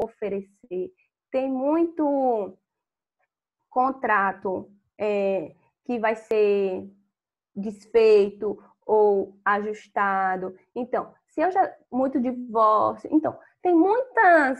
oferecer. Tem muito contrato que vai ser desfeito ou ajustado. Então, se eu já muito divórcio, então tem muitas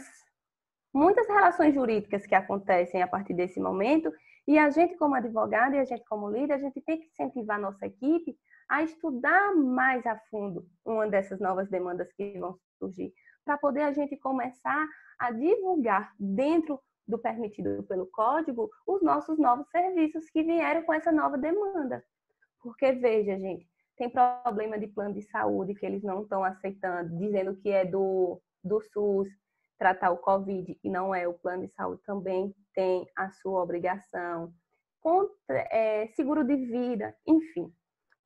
relações jurídicas que acontecem a partir desse momento, e a gente como advogado e a gente como líder, a gente tem que incentivar a nossa equipe a estudar mais a fundo uma dessas novas demandas que vão surgir, para poder a gente começar a divulgar dentro do permitido pelo código os nossos novos serviços que vieram com essa nova demanda. Porque, veja, gente, tem problema de plano de saúde que eles não estão aceitando, dizendo que é do SUS tratar o Covid e não é. O plano de saúde também tem a sua obrigação. Seguro de vida, enfim.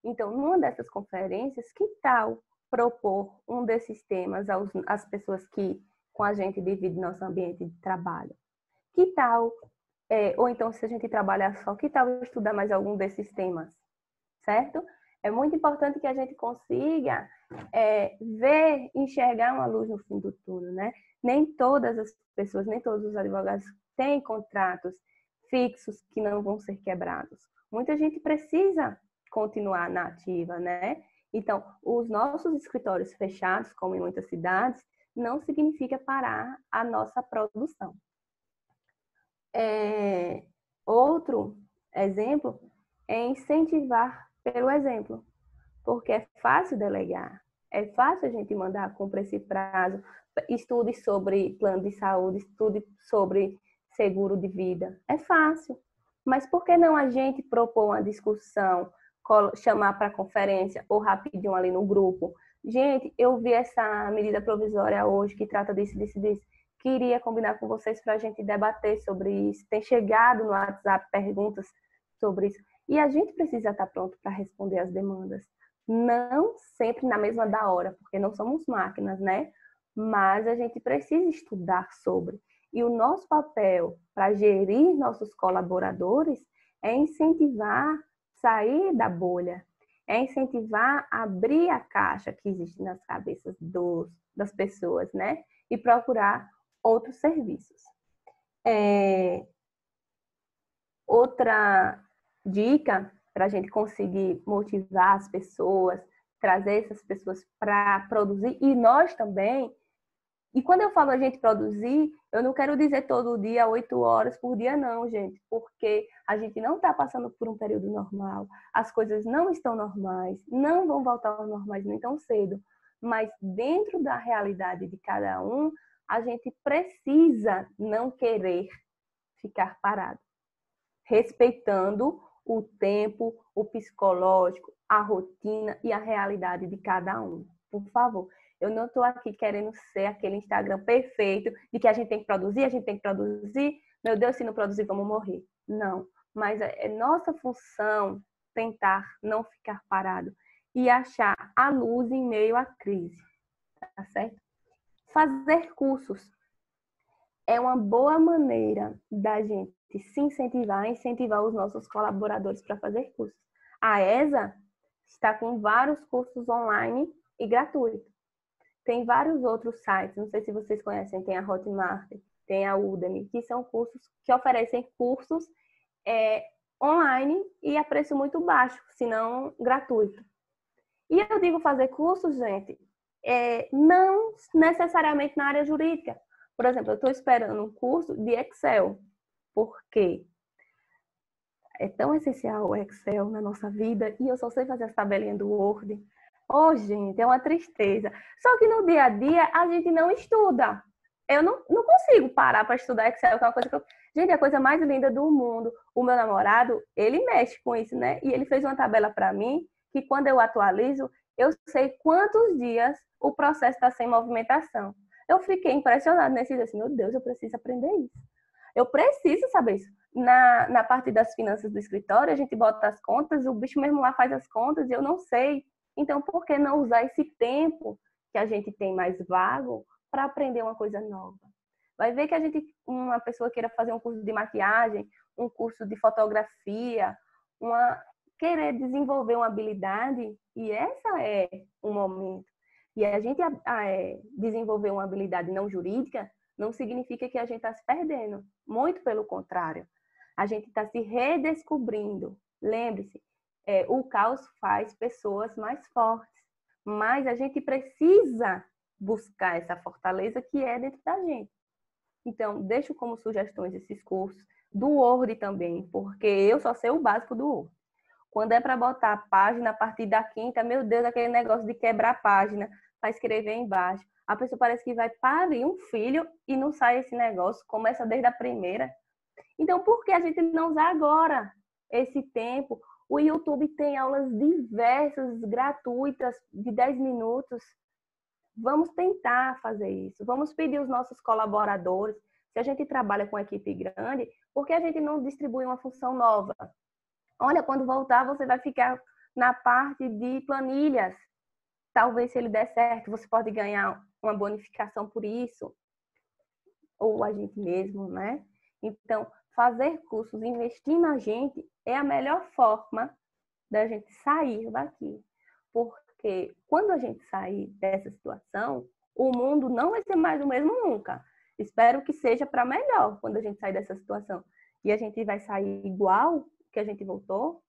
Então, numa dessas conferências, que tal propor um desses temas às pessoas que com a gente dividem nosso ambiente de trabalho? Que tal, ou então se a gente trabalhar só, que tal estudar mais algum desses temas? Certo? É muito importante que a gente consiga enxergar uma luz no fim do túnel, né? Nem todas as pessoas, nem todos os advogados têm contratos fixos que não vão ser quebrados. Muita gente precisa continuar na ativa, né? Então, os nossos escritórios fechados, como em muitas cidades, não significa parar a nossa produção. Outro exemplo é incentivar pelo exemplo, porque é fácil delegar, é fácil a gente mandar cumprir esse prazo, estude sobre plano de saúde, estude sobre seguro de vida, é fácil. Mas por que não a gente propor uma discussão, chamar para conferência ou rapidinho ali no grupo? Gente, eu vi essa medida provisória hoje que trata disso. Queria combinar com vocês para a gente debater sobre isso. Tem chegado no WhatsApp perguntas sobre isso. E a gente precisa estar pronto para responder as demandas. Não sempre na mesma da hora, porque não somos máquinas, né? Mas a gente precisa estudar sobre. E o nosso papel para gerir nossos colaboradores é incentivar sair da bolha, é incentivar abrir a caixa que existe nas cabeças das pessoas, né? E procurar outros serviços. Outra dica para a gente conseguir motivar as pessoas, trazer essas pessoas para produzir, e nós também. E quando eu falo a gente produzir, eu não quero dizer todo dia, 8 horas por dia, não, gente, porque a gente não está passando por um período normal, as coisas não estão normais, não vão voltar ao normais nem tão cedo, mas dentro da realidade de cada um, a gente precisa não querer ficar parado, respeitando o tempo, o psicológico, a rotina e a realidade de cada um. Por favor, eu não estou aqui querendo ser aquele Instagram perfeito de que a gente tem que produzir. Meu Deus, se não produzir, vamos morrer. Não, mas é nossa função tentar não ficar parado e achar a luz em meio à crise, tá certo? Fazer cursos é uma boa maneira da gente se incentivar os nossos colaboradores para fazer cursos. A ESA está com vários cursos online e gratuitos. Tem vários outros sites, não sei se vocês conhecem, tem a Hotmart, tem a Udemy, que são cursos que oferecem cursos online e a preço muito baixo, se não gratuito. E eu digo fazer cursos, gente, não necessariamente na área jurídica. Por exemplo, eu estou esperando um curso de Excel, porque é tão essencial o Excel na nossa vida e eu só sei fazer as tabelinhas do Word. Oh, gente, é uma tristeza. Só que no dia a dia a gente não estuda. Eu não consigo parar para estudar Excel, que é uma coisa que Gente, é a coisa mais linda do mundo. O meu namorado, ele mexe com isso, né? E ele fez uma tabela para mim, que quando eu atualizo, eu sei quantos dias o processo está sem movimentação. Eu fiquei impressionada nesse dia, assim, meu Deus, eu preciso aprender isso. Eu preciso saber isso. Na parte das finanças do escritório, a gente bota as contas, o bicho mesmo lá faz as contas e eu não sei. Então, por que não usar esse tempo que a gente tem mais vago para aprender uma coisa nova? Vai ver que uma pessoa queira fazer um curso de maquiagem, um curso de fotografia, querer desenvolver uma habilidade, e essa é um momento. E a gente desenvolver uma habilidade não jurídica não significa que a gente está se perdendo. Muito pelo contrário. A gente está se redescobrindo. Lembre-se, o caos faz pessoas mais fortes. Mas a gente precisa buscar essa fortaleza que é dentro da gente. Então, deixo como sugestões esses cursos. Do Word também, porque eu só sei o básico do Word. Quando é para botar a página a partir da quinta, meu Deus, aquele negócio de quebrar a página para escrever embaixo. A pessoa parece que vai parir um filho e não sai esse negócio, começa desde a primeira. Então, por que a gente não usar agora esse tempo? O YouTube tem aulas diversas, gratuitas, de 10 minutos. Vamos tentar fazer isso. Vamos pedir os nossos colaboradores. Se a gente trabalha com equipe grande, por que a gente não distribui uma função nova? Olha, quando voltar, você vai ficar na parte de planilhas. Talvez, se ele der certo, você pode ganhar uma bonificação por isso. Ou a gente mesmo, né? Então, fazer cursos, investir na gente, é a melhor forma da gente sair daqui. Porque quando a gente sair dessa situação, o mundo não vai ser mais o mesmo nunca. Espero que seja para melhor quando a gente sair dessa situação. E a gente vai sair igual que a gente voltou.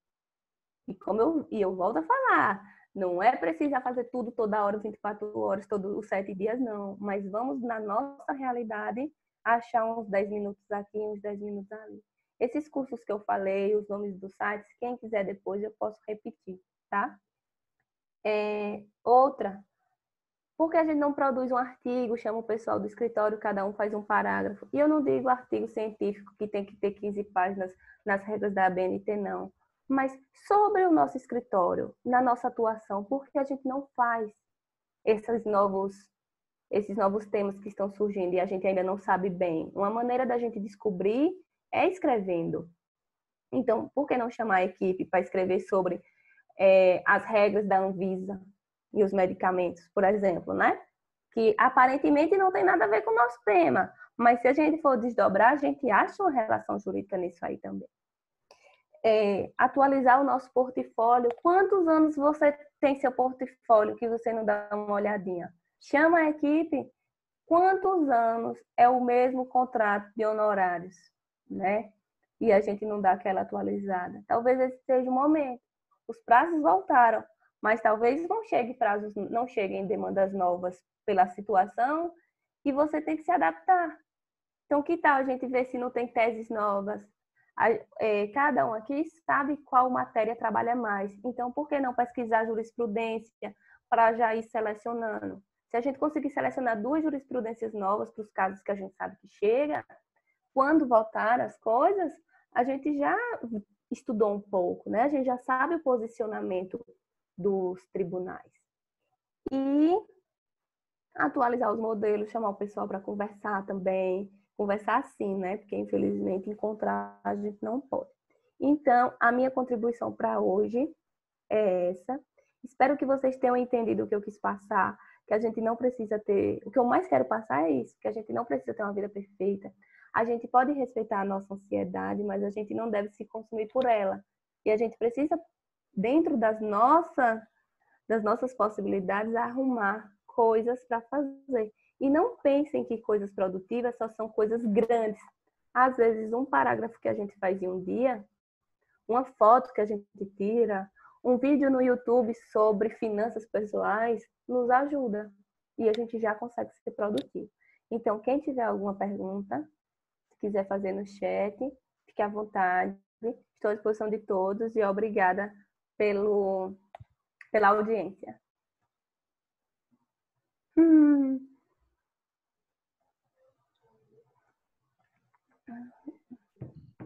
E como eu volto a falar, não é precisar fazer tudo toda hora, 24 horas, todos os 7 dias, não. Mas vamos, na nossa realidade, achar uns 10 minutos aqui, uns 10 minutos ali. Esses cursos que eu falei, os nomes dos sites, quem quiser depois eu posso repetir, tá? Outra, por que a gente não produz um artigo, chama o pessoal do escritório, cada um faz um parágrafo? E eu não digo artigo científico que tem que ter 15 páginas nas regras da ABNT, não. Mas sobre o nosso escritório, na nossa atuação, por que a gente não faz esses novos temas que estão surgindo e a gente ainda não sabe bem? Uma maneira da gente descobrir é escrevendo. Então, por que não chamar a equipe para escrever sobre as regras da Anvisa e os medicamentos, por exemplo, né? Que aparentemente não tem nada a ver com o nosso tema, mas se a gente for desdobrar, a gente acha uma relação jurídica nisso aí também. Atualizar o nosso portfólio. Quantos anos você tem seu portfólio que você não dá uma olhadinha? Chama a equipe. Quantos anos é o mesmo contrato de honorários, né? E a gente não dá aquela atualizada. Talvez esse seja o momento. Os prazos voltaram, mas talvez não cheguem demandas novas pela situação e você tem que se adaptar. Então, que tal a gente ver se não tem teses novas? Cada um aqui sabe qual matéria trabalha mais. Então, por que não pesquisar jurisprudência para já ir selecionando? Se a gente conseguir selecionar 2 jurisprudências novas para os casos que a gente sabe que chega, quando voltar as coisas, a gente já estudou um pouco, né? A gente já sabe o posicionamento dos tribunais. E atualizar os modelos, chamar o pessoal para conversar também. Conversar assim, né? Porque, infelizmente, encontrar a gente não pode. Então, a minha contribuição para hoje é essa. Espero que vocês tenham entendido o que eu quis passar, que a gente não precisa ter... O que eu mais quero passar é isso, que a gente não precisa ter uma vida perfeita. A gente pode respeitar a nossa ansiedade, mas a gente não deve se consumir por ela. E a gente precisa, dentro das nossas possibilidades, arrumar coisas para fazer. E não pensem que coisas produtivas só são coisas grandes. Às vezes, um parágrafo que a gente faz em um dia, uma foto que a gente tira, um vídeo no YouTube sobre finanças pessoais, nos ajuda. E a gente já consegue ser produtivo. Então, quem tiver alguma pergunta, se quiser fazer no chat, fique à vontade. Estou à disposição de todos e obrigada pela audiência.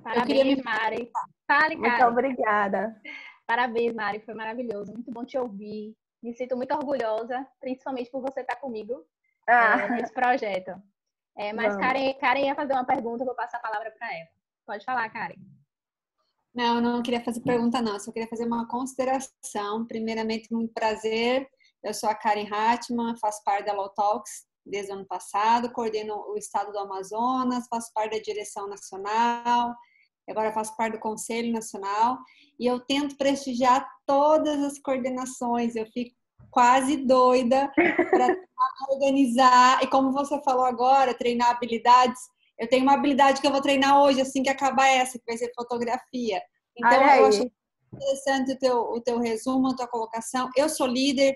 Parabéns, Mari. Fale, Muito Karen. obrigada. Parabéns, Mari. Foi maravilhoso. Muito bom te ouvir. Me sinto muito orgulhosa, principalmente por você estar comigo nesse projeto. Mas Karen ia fazer uma pergunta, eu vou passar a palavra para ela. Pode falar, Karen. Não queria fazer pergunta, não. Só queria fazer uma consideração. Primeiramente, muito prazer. Eu sou a Karen Hartmann, faço parte da Law Talks desde o ano passado, coordeno o estado do Amazonas, faço parte da direção nacional, agora faço parte do Conselho Nacional e eu tento prestigiar todas as coordenações. Eu fico quase doida para tomar organizar. E como você falou agora, treinar habilidades. Eu tenho uma habilidade que eu vou treinar hoje, assim que acabar essa, que vai ser fotografia. Então, eu acho interessante o teu resumo, a tua colocação. Eu sou líder,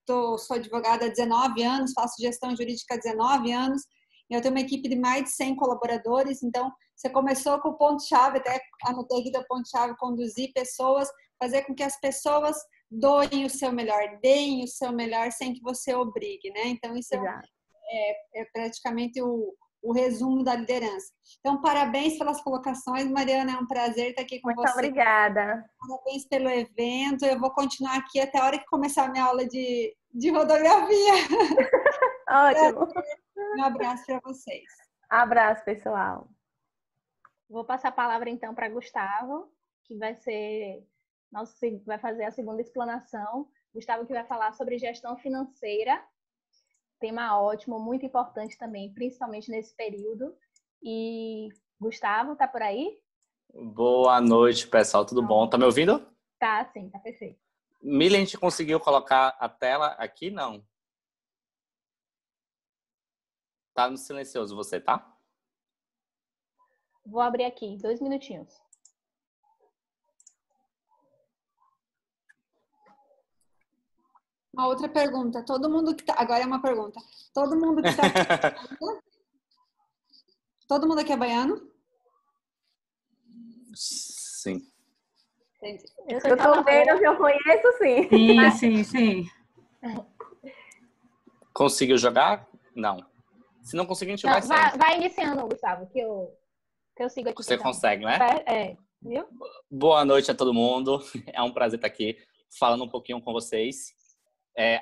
sou advogada há 19 anos, faço gestão jurídica há 19 anos. Eu tenho uma equipe de mais de 100 colaboradores. Então, você começou com o ponto-chave, até anotei aqui do ponto-chave, conduzir pessoas, fazer com que as pessoas doem o seu melhor, deem o seu melhor sem que você obrigue, né? Então, isso é praticamente o resumo da liderança. Então, parabéns pelas colocações, Mariana, é um prazer estar aqui com você. Muito obrigada. Parabéns pelo evento. Eu vou continuar aqui até a hora que começar a minha aula de fotografia. Ótimo. Um abraço para vocês. Abraço, pessoal. Vou passar a palavra, então, para Gustavo, que vai fazer a segunda explanação. Gustavo, que vai falar sobre gestão financeira. Tema ótimo, muito importante também, principalmente nesse período. E Gustavo, tá por aí? Boa noite, pessoal. Tudo bom? Tá me ouvindo? Tá, sim, tá perfeito. Mili, a gente conseguiu colocar a tela aqui? Não. Tá no silencioso você, tá? Vou abrir aqui, 2 minutinhos. Uma outra pergunta. Todo mundo que tá... Agora é uma pergunta. Todo mundo que tá aqui... Todo mundo aqui é baiano? Sim. Eu tô vendo que eu conheço, sim. Sim. Conseguiu jogar? Não. Se não conseguir, a gente vai sair. Vai iniciando, Gustavo, que eu sigo aqui. Você consegue, né? Viu? Boa noite a todo mundo. É um prazer estar aqui falando um pouquinho com vocês.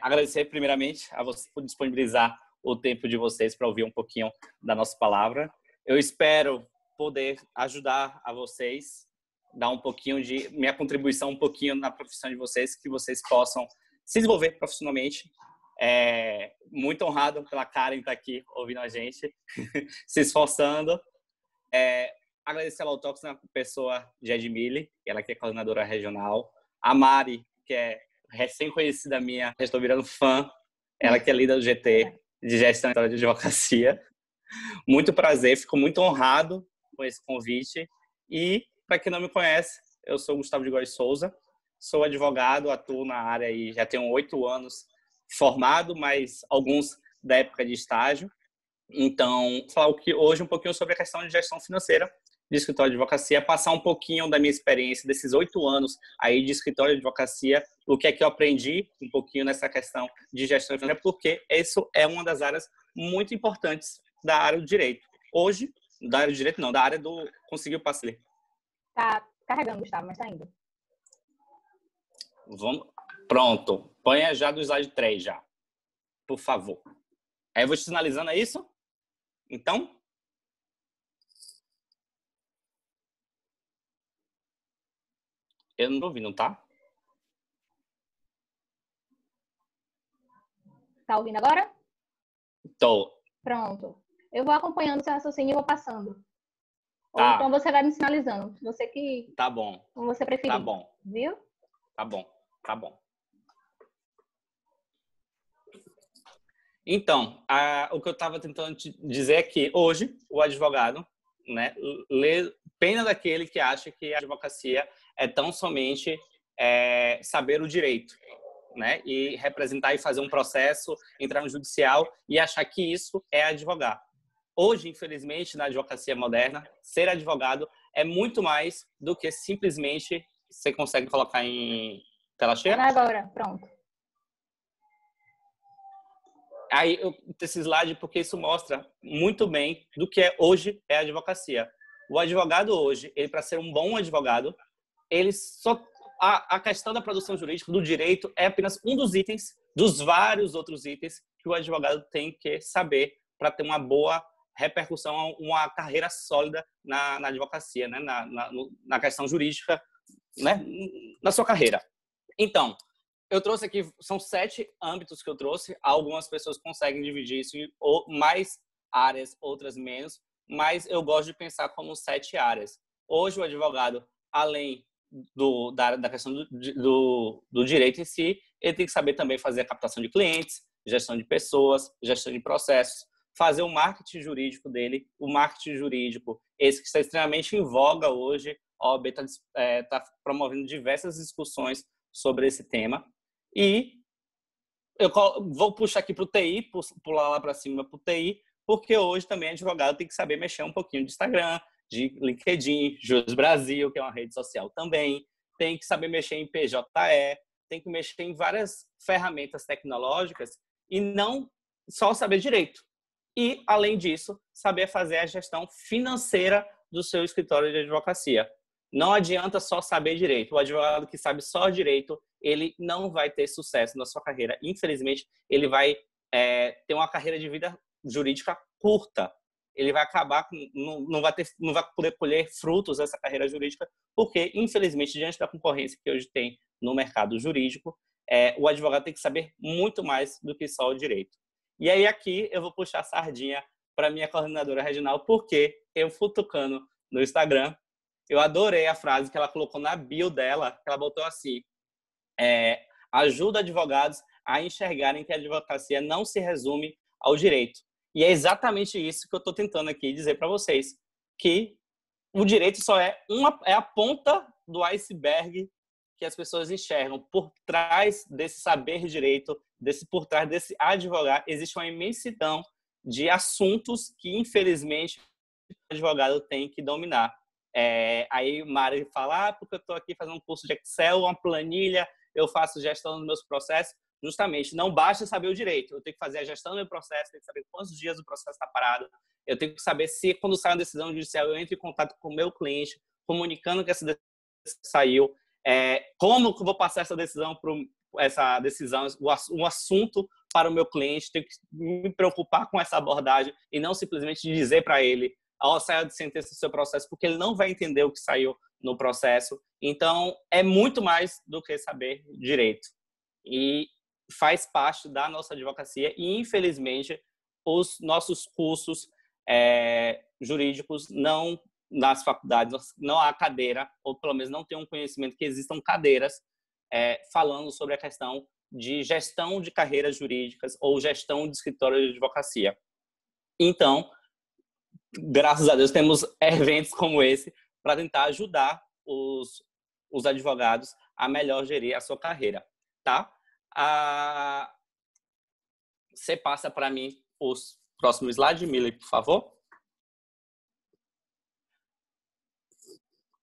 Agradecer primeiramente a você por disponibilizar o tempo de vocês para ouvir um pouquinho da nossa palavra. Eu espero poder ajudar a vocês, dar um pouquinho de minha contribuição, um pouquinho na profissão de vocês, que vocês possam se desenvolver profissionalmente. Muito honrado pela Karen estar aqui ouvindo a gente, se esforçando. Agradecer a Lautox, na pessoa de Edmile, ela que é coordenadora regional. A Mari, que é recém-conhecida minha, já estou virando fã. Ela que é líder do GT de gestão de advocacia. Muito prazer, fico muito honrado com esse convite. E, para quem não me conhece, eu sou Gustavo de Góes Souza, sou advogado, atuo na área aí, já tenho 8 anos formado, mas alguns da época de estágio. Então, falar hoje um pouquinho sobre a questão de gestão financeira de escritório de advocacia, passar um pouquinho da minha experiência desses 8 anos aí de escritório de advocacia, o que é que eu aprendi um pouquinho nessa questão de gestão financeira, porque isso é uma das áreas muito importantes da área do direito. Hoje, da área do direito não, da área do... Conseguiu passar ali? Tá carregando, Gustavo, mas tá indo. Vamos... Pronto. Ponha já do slide 3 já. Por favor. Aí eu vou te sinalizando, é isso? Então... Eu não tô ouvindo, tá? Tá ouvindo agora? Tô. Pronto. Eu vou acompanhando seu raciocínio e vou passando. Tá. Ou então você vai me sinalizando. Você que... Tá bom. Como você preferir. Tá bom. Viu? Tá bom. Tá bom. Então, o que eu estava tentando te dizer é que hoje o advogado, né, pena daquele que acha que a advocacia é tão somente saber o direito, né, e representar e fazer um processo, entrar no judicial e achar que isso é advogar. Hoje, infelizmente, na advocacia moderna, ser advogado é muito mais do que simplesmente... Você consegue colocar em tela cheia? Agora, pronto. Aí eu esse slide porque isso mostra muito bem do que hoje é a advocacia. O advogado hoje, ele para ser um bom advogado, ele só a questão da produção jurídica, do direito, é apenas um dos itens, dos vários outros itens que o advogado tem que saber para ter uma boa repercussão, uma carreira sólida na advocacia, né? na questão jurídica, né? Na sua carreira. Então, eu trouxe aqui, são 7 âmbitos que eu trouxe. Algumas pessoas conseguem dividir isso em mais áreas, outras menos, mas eu gosto de pensar como 7 áreas. Hoje, o advogado, além da questão do direito em si, ele tem que saber também fazer a captação de clientes, gestão de pessoas, gestão de processos, fazer o marketing jurídico dele, o marketing jurídico, esse que está extremamente em voga hoje. A OAB está promovendo diversas discussões sobre esse tema. E eu vou puxar aqui para o TI, pular lá para cima para o TI, porque hoje também advogado tem que saber mexer um pouquinho de Instagram, de LinkedIn, Jus Brasil, que é uma rede social também, tem que saber mexer em PJE, tem que mexer em várias ferramentas tecnológicas e não só saber direito. E, além disso, saber fazer a gestão financeira do seu escritório de advocacia. Não adianta só saber direito. O advogado que sabe só direito, ele não vai ter sucesso na sua carreira. Infelizmente, ele vai ter uma carreira de vida jurídica curta. Ele vai acabar, não vai poder colher frutos dessa carreira jurídica, porque, infelizmente, diante da concorrência que hoje tem no mercado jurídico, o advogado tem que saber muito mais do que só o direito. E aí, aqui, eu vou puxar a sardinha para minha coordenadora regional, porque eu futucando no Instagram, eu adorei a frase que ela colocou na bio dela, que ela botou assim, ajuda advogados a enxergarem que a advocacia não se resume ao direito. E é exatamente isso que eu estou tentando aqui dizer para vocês, que o direito só é a ponta do iceberg que as pessoas enxergam. Por trás desse saber direito, por trás desse advogar, existe uma imensidão de assuntos que, infelizmente, o advogado tem que dominar. Aí Mari fala, porque eu estou aqui fazendo um curso de Excel, uma planilha, eu faço gestão dos meus processos. Justamente, não basta saber o direito, eu tenho que fazer a gestão do meu processo, tenho que saber quantos dias o processo está parado, eu tenho que saber se, quando sai uma decisão judicial, eu entro em contato com o meu cliente, comunicando que essa decisão saiu, como que eu vou passar essa decisão, o assunto para o meu cliente, tenho que me preocupar com essa abordagem e não simplesmente dizer para ele, saiu de sentença do seu processo, porque ele não vai entender o que saiu no processo. Então, é muito mais do que saber direito. E faz parte da nossa advocacia e, infelizmente, os nossos cursos jurídicos nas faculdades, não há cadeira, ou pelo menos não tem um conhecimento que existam cadeiras falando sobre a questão de gestão de carreiras jurídicas ou gestão de escritório de advocacia. Então, graças a Deus, temos eventos como esse para tentar ajudar os advogados a melhor gerir a sua carreira, tá? Você passa para mim os próximos slides, Mili, por favor.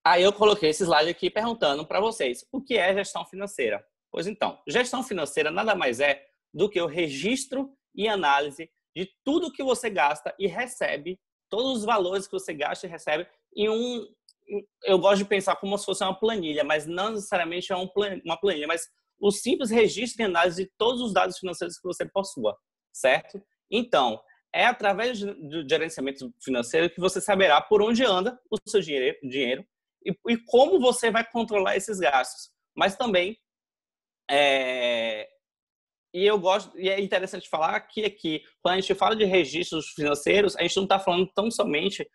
Aí eu coloquei esse slide aqui perguntando para vocês o que é gestão financeira. Pois então, gestão financeira nada mais é do que o registro e análise de tudo que você gasta e recebe, todos os valores que você gasta e recebe eu gosto de pensar como se fosse uma planilha, mas não necessariamente é uma planilha, mas o simples registro e análise de todos os dados financeiros que você possua, certo? Então, é através do gerenciamento financeiro que você saberá por onde anda o seu dinheiro e como você vai controlar esses gastos. Mas também, e é interessante falar que aqui, quando a gente fala de registros financeiros, a gente não está falando tão somente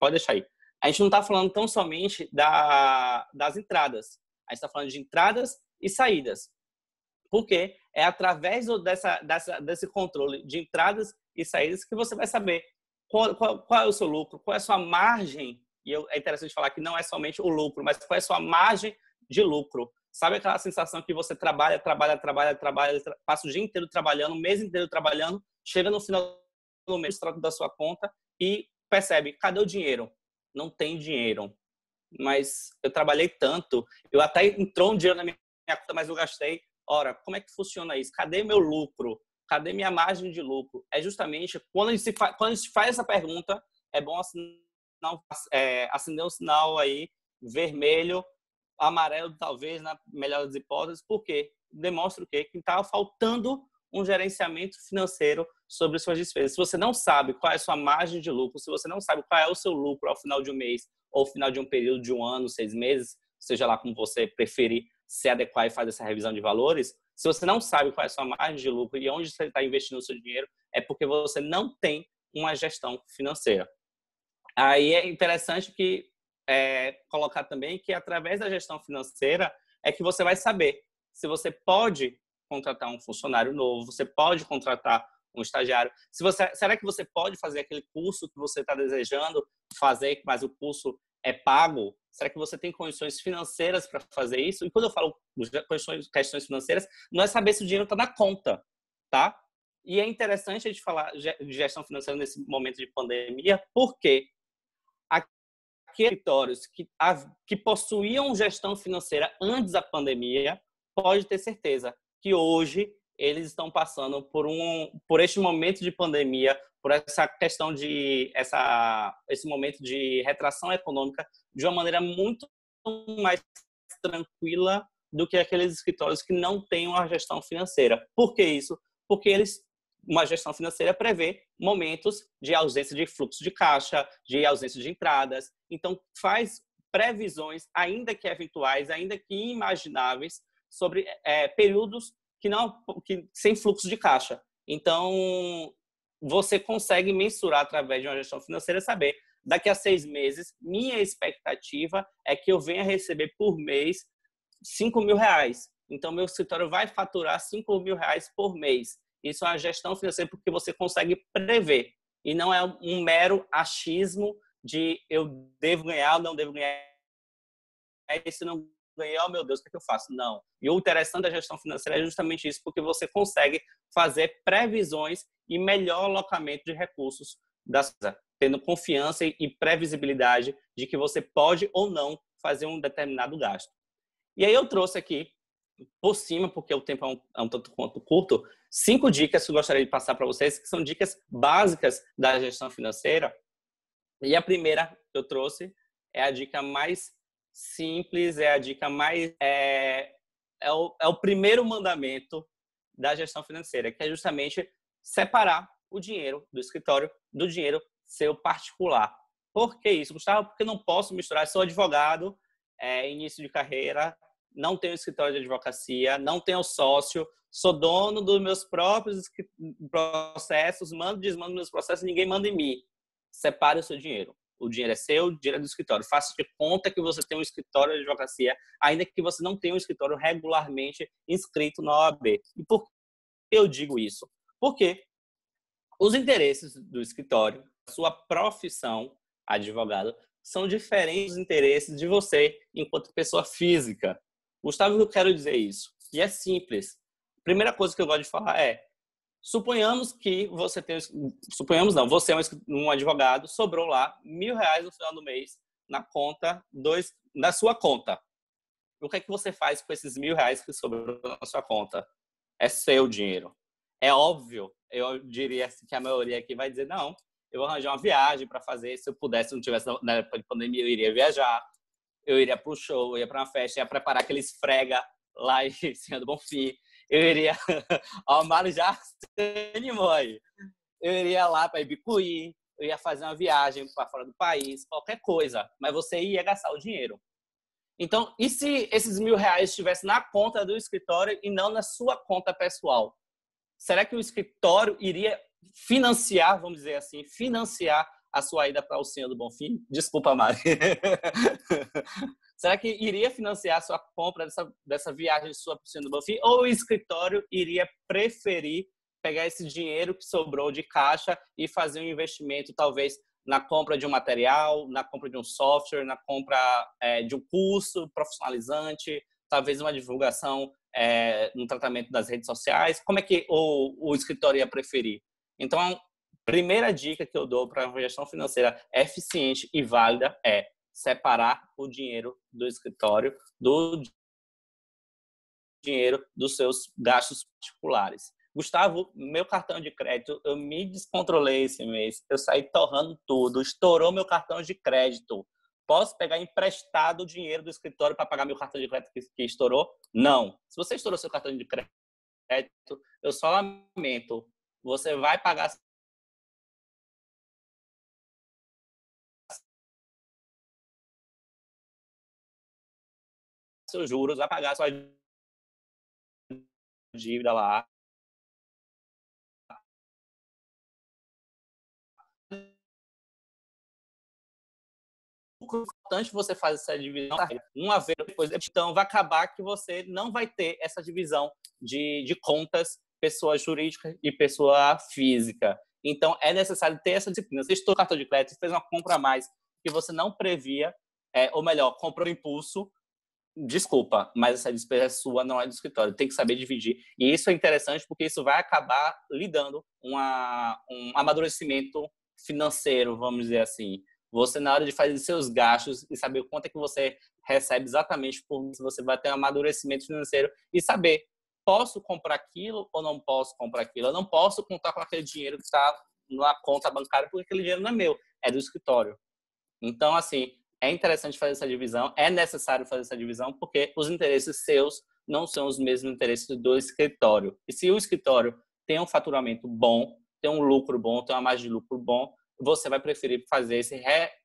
pode deixar aí. A gente não está falando tão somente das entradas. A gente está falando de entradas e saídas. Porque é através desse controle de entradas e saídas que você vai saber qual é o seu lucro, qual é a sua margem. E é interessante falar que não é somente o lucro, mas qual é a sua margem de lucro. Sabe aquela sensação que você trabalha, passa o dia inteiro trabalhando, o mês inteiro trabalhando, chega no final do mês, troca da sua conta e percebe, cadê o dinheiro? Não tem dinheiro. Mas eu trabalhei tanto, eu até entrou um dinheiro na minha conta, mas eu gastei. Ora, como é que funciona isso? Cadê meu lucro? Cadê minha margem de lucro? É justamente quando a gente faz essa pergunta, é bom acender um sinal aí vermelho, amarelo talvez, na melhor das hipóteses, porque demonstra o quê? Que está faltando um gerenciamento financeiro sobre suas despesas. Se você não sabe qual é a sua margem de lucro, se você não sabe qual é o seu lucro ao final de um mês ou ao final de um período de 1 ano, 6 meses, seja lá como você preferir se adequar e fazer essa revisão de valores, se você não sabe qual é a sua margem de lucro e onde você está investindo o seu dinheiro, é porque você não tem uma gestão financeira. Aí é interessante colocar também que através da gestão financeira é que você vai saber se você pode contratar um funcionário novo, você pode contratar um estagiário. Será que você pode fazer aquele curso que você está desejando fazer, mas o curso é pago? Será que você tem condições financeiras para fazer isso? E quando eu falo questões financeiras, não é saber se o dinheiro está na conta, tá? E é interessante a gente falar de gestão financeira nesse momento de pandemia, porque aqueles escritórios que possuíam gestão financeira antes da pandemia, pode ter certeza que hoje eles estão passando por este momento de pandemia, por essa questão esse momento de retração econômica de uma maneira muito mais tranquila do que aqueles escritórios que não têm uma gestão financeira. Por que isso? Porque uma gestão financeira prevê momentos de ausência de fluxo de caixa, de ausência de entradas. Então, faz previsões, ainda que eventuais, ainda que imagináveis, sobre períodos sem fluxo de caixa. Então, você consegue mensurar através de uma gestão financeira, saber, daqui a 6 meses, minha expectativa é que eu venha receber por mês R$ 5.000. Então, meu escritório vai faturar R$ 5.000 por mês. Isso é uma gestão financeira porque você consegue prever. E não é um mero achismo de eu devo ganhar ou não devo ganhar. E se não ganhar, oh, meu Deus, o que é que eu faço? Não. E o interessante da gestão financeira é justamente isso, porque você consegue fazer previsões e melhor alocamento de recursos, tendo confiança e previsibilidade de que você pode ou não fazer um determinado gasto. E aí eu trouxe aqui, por cima, porque o tempo é um tanto quanto curto, 5 dicas que eu gostaria de passar para vocês, que são dicas básicas da gestão financeira. E a primeira que eu trouxe é a dica mais simples, é a dica mais... É o primeiro mandamento da gestão financeira, que é justamente separar o dinheiro do escritório do dinheiro seu particular. Por que isso, Gustavo? Porque eu não posso misturar. Sou advogado, início de carreira, não tenho escritório de advocacia, não tenho sócio, sou dono dos meus próprios processos, mando e desmando meus processos, ninguém manda em mim. Separe o seu dinheiro. O dinheiro é seu, o dinheiro é do escritório. Faça de conta que você tem um escritório de advocacia, ainda que você não tenha um escritório regularmente inscrito na OAB. E por que eu digo isso? Porque os interesses do escritório, a sua profissão, advogado, são diferentes dos interesses de você enquanto pessoa física. Gustavo, eu quero dizer isso. E é simples. A primeira coisa que eu gosto de falar é: suponhamos que você tem... Suponhamos não, você é um advogado, sobrou lá R$ 1.000 no final do mês na conta, na sua conta. O que é que você faz com esses R$ 1.000 que sobrou na sua conta? É seu dinheiro. É óbvio, eu diria que a maioria aqui vai dizer, não, eu vou arranjar uma viagem para fazer, se eu pudesse, se não tivesse na época de pandemia, eu iria viajar, eu iria para o show, eu ia para uma festa, eu ia preparar aqueles frega lá em Senhor do Bonfim, eu iria ao Marujá, eu iria lá para Ibicuí, eu ia fazer uma viagem para fora do país, qualquer coisa, mas você ia gastar o dinheiro. Então, e se esses R$ 1.000 estivessem na conta do escritório e não na sua conta pessoal? Será que o escritório iria financiar, vamos dizer assim, financiar a sua ida para o Senhor do Bonfim? Desculpa, Mari. Será que iria financiar a sua compra dessa viagem sua para o Senhor do Bonfim? Ou o escritório iria preferir pegar esse dinheiro que sobrou de caixa e fazer um investimento, talvez, na compra de um material, na compra de um software, na compra de um curso profissionalizante, talvez uma divulgação no tratamento das redes sociais? Como é que o escritório ia preferir? Então, a primeira dica que eu dou para uma gestão financeira eficiente e válida é separar o dinheiro do escritório do dinheiro dos seus gastos particulares. Gustavo, meu cartão de crédito, eu me descontrolei esse mês, eu saí torrando tudo, estourou meu cartão de crédito. Posso pegar emprestado o dinheiro do escritório para pagar meu cartão de crédito que estourou? Não. Se você estourou seu cartão de crédito, eu só lamento. Você vai pagar seus juros, vai pagar sua dívida lá. importante você fazer essa divisão. Uma vez depois, então vai acabar que você não vai ter essa divisão de contas, pessoa jurídica e pessoa física. Então, é necessário ter essa disciplina. Você estou cartão de crédito, fez uma compra a mais que você não previa, ou melhor, comprou impulso, desculpa, mas essa despesa é sua, não é do escritório. Tem que saber dividir. E isso é interessante porque isso vai acabar lhe dando um amadurecimento financeiro, vamos dizer assim. Você, na hora de fazer seus gastos e saber quanto é que você recebe exatamente por mês, você vai ter um amadurecimento financeiro e saber, posso comprar aquilo ou não posso comprar aquilo? Eu não posso contar com aquele dinheiro que está na conta bancária porque aquele dinheiro não é meu, é do escritório. Então, assim, é interessante fazer essa divisão, é necessário fazer essa divisão porque os interesses seus não são os mesmos interesses do escritório. E se o escritório tem um faturamento bom, tem um lucro bom, tem uma margem de lucro bom, você vai preferir fazer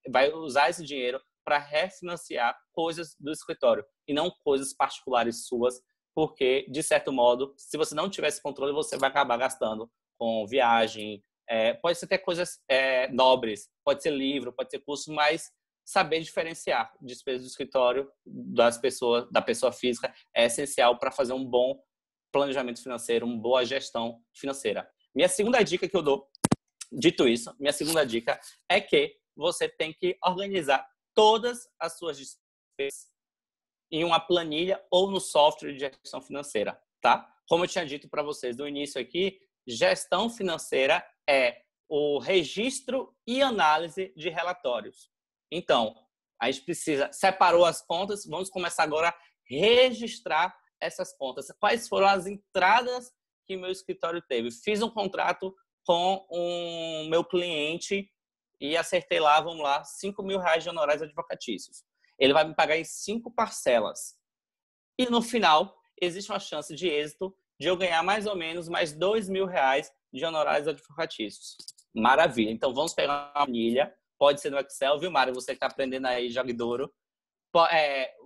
vai usar esse dinheiro para refinanciar coisas do escritório e não coisas particulares suas, porque, de certo modo, se você não tiver esse controle, você vai acabar gastando com viagem, pode ser até coisas nobres, pode ser livro, pode ser curso, mas saber diferenciar despesas do escritório da pessoa física é essencial para fazer um bom planejamento financeiro, uma boa gestão financeira. Minha segunda dica que eu dou, dito isso, minha segunda dica é que você tem que organizar todas as suas despesas em uma planilha ou no software de gestão financeira, tá? Como eu tinha dito para vocês no início aqui, gestão financeira é o registro e análise de relatórios. Então, a gente separou as contas, vamos começar agora a registrar essas contas. Quais foram as entradas que meu escritório teve? Fiz um contrato com o meu cliente e acertei lá, vamos lá, R$5.000 de honorários advocatícios. Ele vai me pagar em 5 parcelas. E no final, existe uma chance de êxito de eu ganhar mais ou menos mais R$2.000 de honorários advocatícios. Maravilha. Então, vamos pegar uma planilha. Pode ser no Excel, viu, Mário? Você que está aprendendo aí, Jogdouro.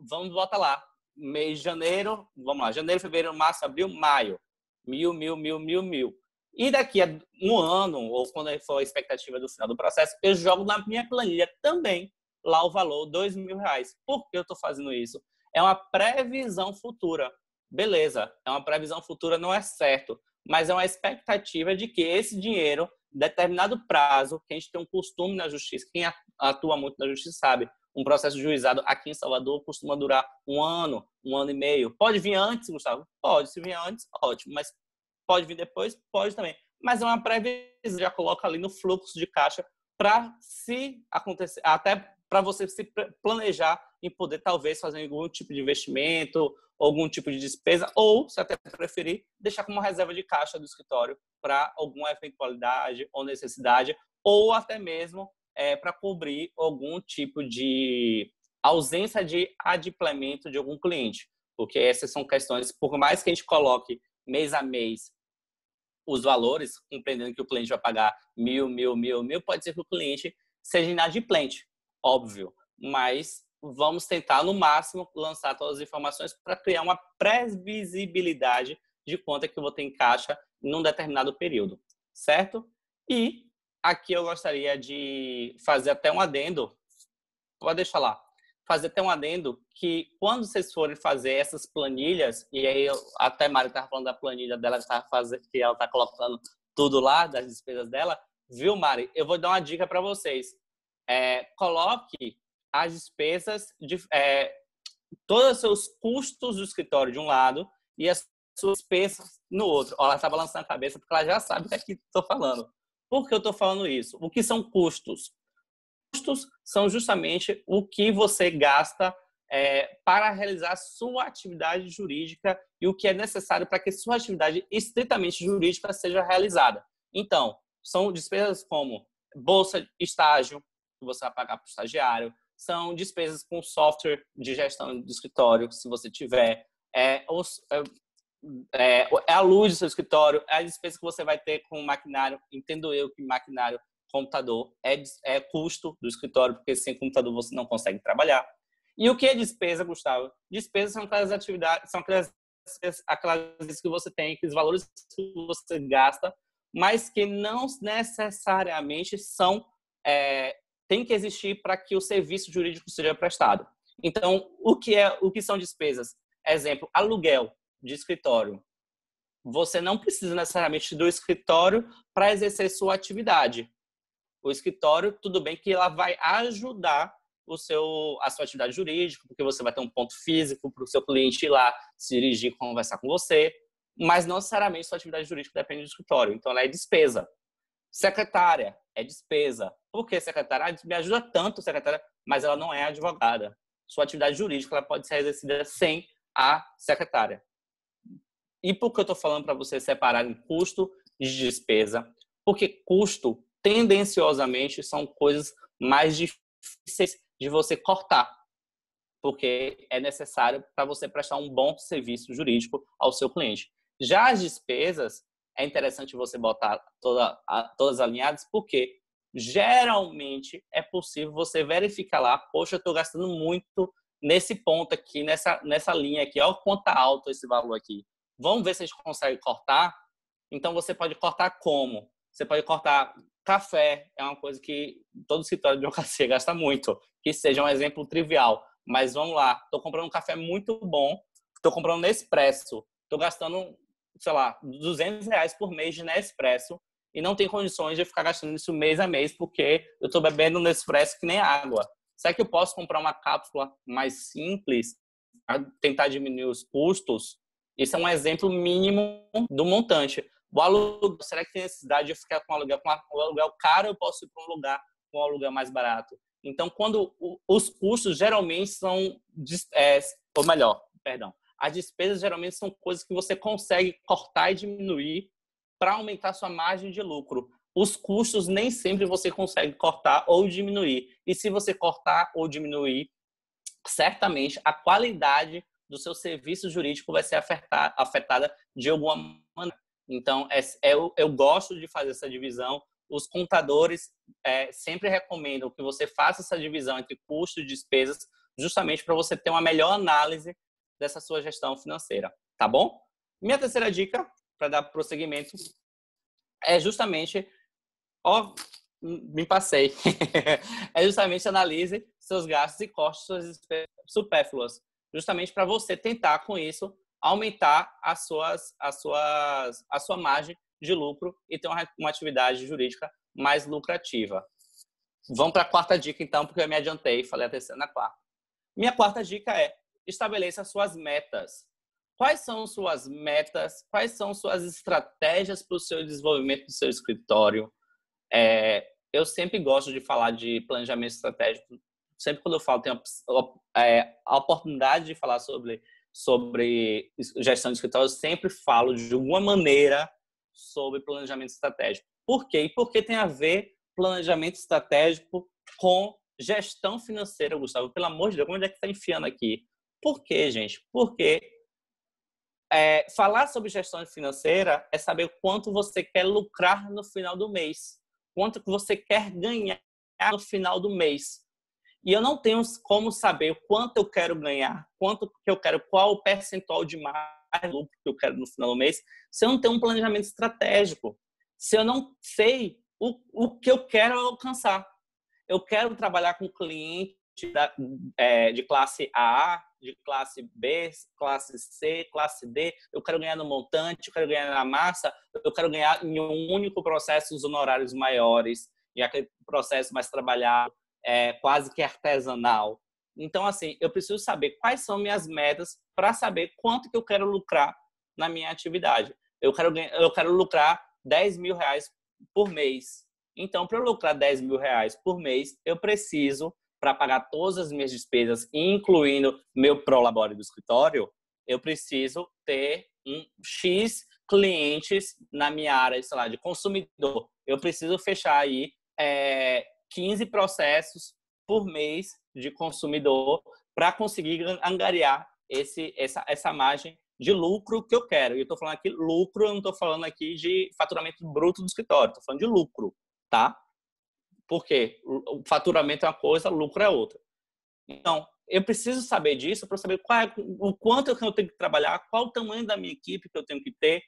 Vamos botar lá. Mês de janeiro, vamos lá. Janeiro, fevereiro, março, abril, maio. 1.000. E daqui a um ano, ou quando for a expectativa do final do processo, eu jogo na minha planilha também lá o valor, R$2.000. Por que eu estou fazendo isso? É uma previsão futura. Beleza, é uma previsão futura, não é certo, mas é uma expectativa de que esse dinheiro, determinado prazo, que a gente tem um costume na justiça, quem atua muito na justiça sabe, um processo de juizado aqui em Salvador costuma durar um ano e meio. Pode vir antes, Gustavo? Pode, se vier antes, ótimo, mas pode vir depois? Pode também. Mas é uma previsão, já coloca ali no fluxo de caixa para se acontecer, até para você se planejar em poder talvez fazer algum tipo de investimento, algum tipo de despesa, ou, se até preferir, deixar como reserva de caixa do escritório para alguma eventualidade ou necessidade, ou até mesmo para cobrir algum tipo de ausência de adimplemento de algum cliente. Porque essas são questões, por mais que a gente coloque mês a mês os valores, compreendendo que o cliente vai pagar 1.000, pode ser que o cliente seja inadimplente, óbvio, mas vamos tentar, no máximo, lançar todas as informações para criar uma previsibilidade de quanto é que eu vou ter em caixa num determinado período, certo? E aqui eu gostaria de fazer até um adendo, pode deixar lá, fazer até um adendo que quando vocês forem fazer essas planilhas, e aí até a Mari estava falando da planilha dela, que ela está colocando tudo lá, das despesas dela, viu, Mari? Eu vou dar uma dica para vocês. Coloque as despesas, todos os seus custos do escritório de um lado e as suas despesas no outro. Ela está balançando a cabeça porque ela já sabe o que é que estou falando. Por que eu estou falando isso? O que são custos? Custos são justamente o que você gasta para realizar a sua atividade jurídica e o que é necessário para que sua atividade estritamente jurídica seja realizada. Então, são despesas como bolsa, estágio, que você vai pagar para o estagiário, são despesas com software de gestão do escritório, se você tiver, a luz do seu escritório, é a despesa que você vai ter com maquinário. Entendo eu que maquinário, computador, é custo do escritório, porque sem computador você não consegue trabalhar. E o que é despesa, Gustavo? Despesas são aquelas atividades, são aquelas que você tem, aqueles valores que você gasta, mas que não necessariamente são tem que existir para que o serviço jurídico seja prestado. Então, o que são despesas? Exemplo, aluguel de escritório. Você não precisa necessariamente do escritório para exercer sua atividade. O escritório, tudo bem que ela vai ajudar a sua atividade jurídica, porque você vai ter um ponto físico para o seu cliente ir lá, se dirigir, conversar com você, mas não necessariamente sua atividade jurídica depende do escritório. Então, ela é despesa. Secretária é despesa. Por que secretária? Me ajuda tanto, secretária, mas ela não é advogada. Sua atividade jurídica ela pode ser exercida sem a secretária. E por que eu estou falando para você separar em custo de despesa? Porque custo, tendenciosamente, são coisas mais difíceis de você cortar, porque é necessário para você prestar um bom serviço jurídico ao seu cliente. Já as despesas, é interessante você botar todas alinhadas, porque geralmente é possível você verificar lá, poxa, eu estou gastando muito nesse ponto aqui, nessa linha aqui, olha o quanto está alto esse valor aqui. Vamos ver se a gente consegue cortar? Então, você pode cortar como? Você pode cortar café, é uma coisa que todo escritório de advocacia gasta muito, que seja um exemplo trivial. Mas vamos lá, estou comprando um café muito bom, estou comprando Nespresso, estou gastando, sei lá, R$200 por mês de Nespresso e não tenho condições de ficar gastando isso mês a mês porque eu estou bebendo Nespresso que nem água. Será que eu posso comprar uma cápsula mais simples para tentar diminuir os custos? Isso é um exemplo mínimo do montante. O aluguel, será que tem necessidade de eu ficar com um aluguel caro? Eu posso ir para um lugar com um aluguel mais barato. Então, quando os custos geralmente são, as despesas geralmente são coisas que você consegue cortar e diminuir para aumentar sua margem de lucro. Os custos nem sempre você consegue cortar ou diminuir. E se você cortar ou diminuir, certamente a qualidade do seu serviço jurídico vai ser afetada de alguma maneira. Então, eu gosto de fazer essa divisão. Os contadores sempre recomendam que você faça essa divisão entre custos e despesas, justamente para você ter uma melhor análise dessa sua gestão financeira, tá bom? Minha terceira dica, para dar prosseguimento, é justamente... me passei. É justamente analise seus gastos e custos, suas despesas supérfluas, justamente para você tentar, com isso, aumentar a sua margem de lucro e ter uma atividade jurídica mais lucrativa. Vamos para a quarta dica, então, porque eu me adiantei e falei a terceira na quarta. Minha quarta dica é: estabeleça suas metas. Quais são suas metas? Quais são suas estratégias para o seu desenvolvimento do seu escritório? Eu sempre gosto de falar de planejamento estratégico. Sempre quando eu falo, tenho a oportunidade de falar sobre gestão de escritório, eu sempre falo de alguma maneira sobre planejamento estratégico. Por quê? E por que tem a ver planejamento estratégico com gestão financeira, Gustavo? Pelo amor de Deus, onde é que está enfiando aqui? Por quê, gente? Porque falar sobre gestão financeira é saber quanto você quer lucrar no final do mês, quanto que você quer ganhar no final do mês. E eu não tenho como saber o quanto eu quero ganhar, quanto que eu quero, qual o percentual de mais lucro que eu quero no final do mês, se eu não tenho um planejamento estratégico, se eu não sei o que eu quero alcançar. Eu quero trabalhar com cliente de classe A, de classe B, classe C, classe D, eu quero ganhar no montante, eu quero ganhar na massa, eu quero ganhar em um único processo os honorários maiores, e aquele processo mais trabalhado, quase que artesanal. Então, assim, eu preciso saber quais são minhas metas para saber quanto que eu quero lucrar na minha atividade. Eu quero lucrar R$10.000 por mês. Então, para eu lucrar R$10.000 por mês, eu preciso, para pagar todas as minhas despesas, incluindo meu prolabore do escritório, eu preciso ter um X clientes na minha área, sei lá, de consumidor. Eu preciso fechar aí 15 processos por mês de consumidor para conseguir angariar essa margem de lucro que eu quero. E eu estou falando aqui lucro, eu não estou falando aqui de faturamento bruto do escritório, estou falando de lucro, tá? Porque o faturamento é uma coisa, o lucro é outra. Então, eu preciso saber disso para saber o quanto eu tenho que trabalhar, qual o tamanho da minha equipe que eu tenho que ter.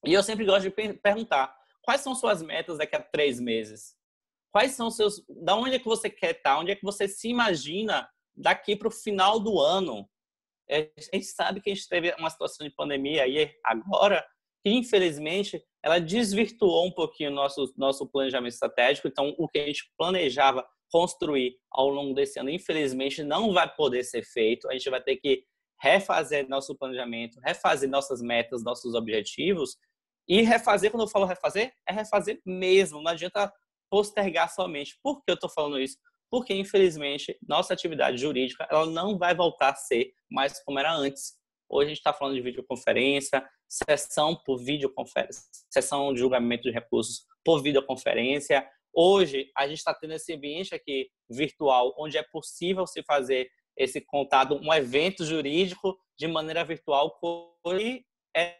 E eu sempre gosto de perguntar: quais são suas metas daqui a 3 meses? Quais são os seus... Da onde é que você quer estar? Onde é que você se imagina daqui para o final do ano? A gente sabe que a gente teve uma situação de pandemia aí agora, que infelizmente ela desvirtuou um pouquinho o nosso planejamento estratégico. Então, o que a gente planejava construir ao longo desse ano, infelizmente, não vai poder ser feito. A gente vai ter que refazer nosso planejamento, refazer nossas metas, nossos objetivos. E refazer, quando eu falo refazer, é refazer mesmo. Não adianta postergar somente. Por que eu estou falando isso? Porque, infelizmente, nossa atividade jurídica ela não vai voltar a ser mais como era antes. Hoje a gente está falando de videoconferência, sessão por videoconferência, sessão de julgamento de recursos por videoconferência. Hoje, a gente está tendo esse ambiente aqui virtual, onde é possível se fazer esse contato, um evento jurídico de maneira virtual, que era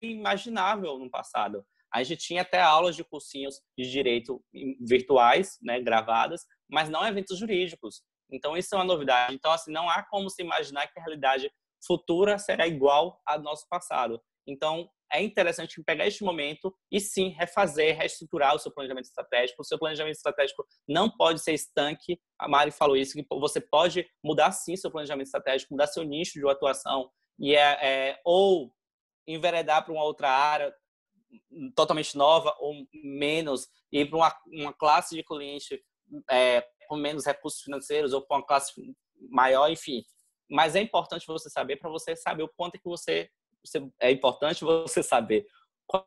inimaginável no passado. A gente tinha até aulas de cursinhos de direito virtuais, né, gravadas, mas não eventos jurídicos. Então, isso é uma novidade. Então, assim, não há como se imaginar que a realidade futura será igual ao nosso passado. Então, é interessante pegar este momento e, sim, refazer, reestruturar o seu planejamento estratégico. O seu planejamento estratégico não pode ser estanque. A Mari falou isso, que você pode mudar, sim, seu planejamento estratégico, mudar seu nicho de atuação ou enveredar para uma outra área totalmente nova ou menos, ir para uma classe de cliente com menos recursos financeiros ou com uma classe maior, enfim. Mas é importante você saber, para você saber o quanto é que é importante você saber quais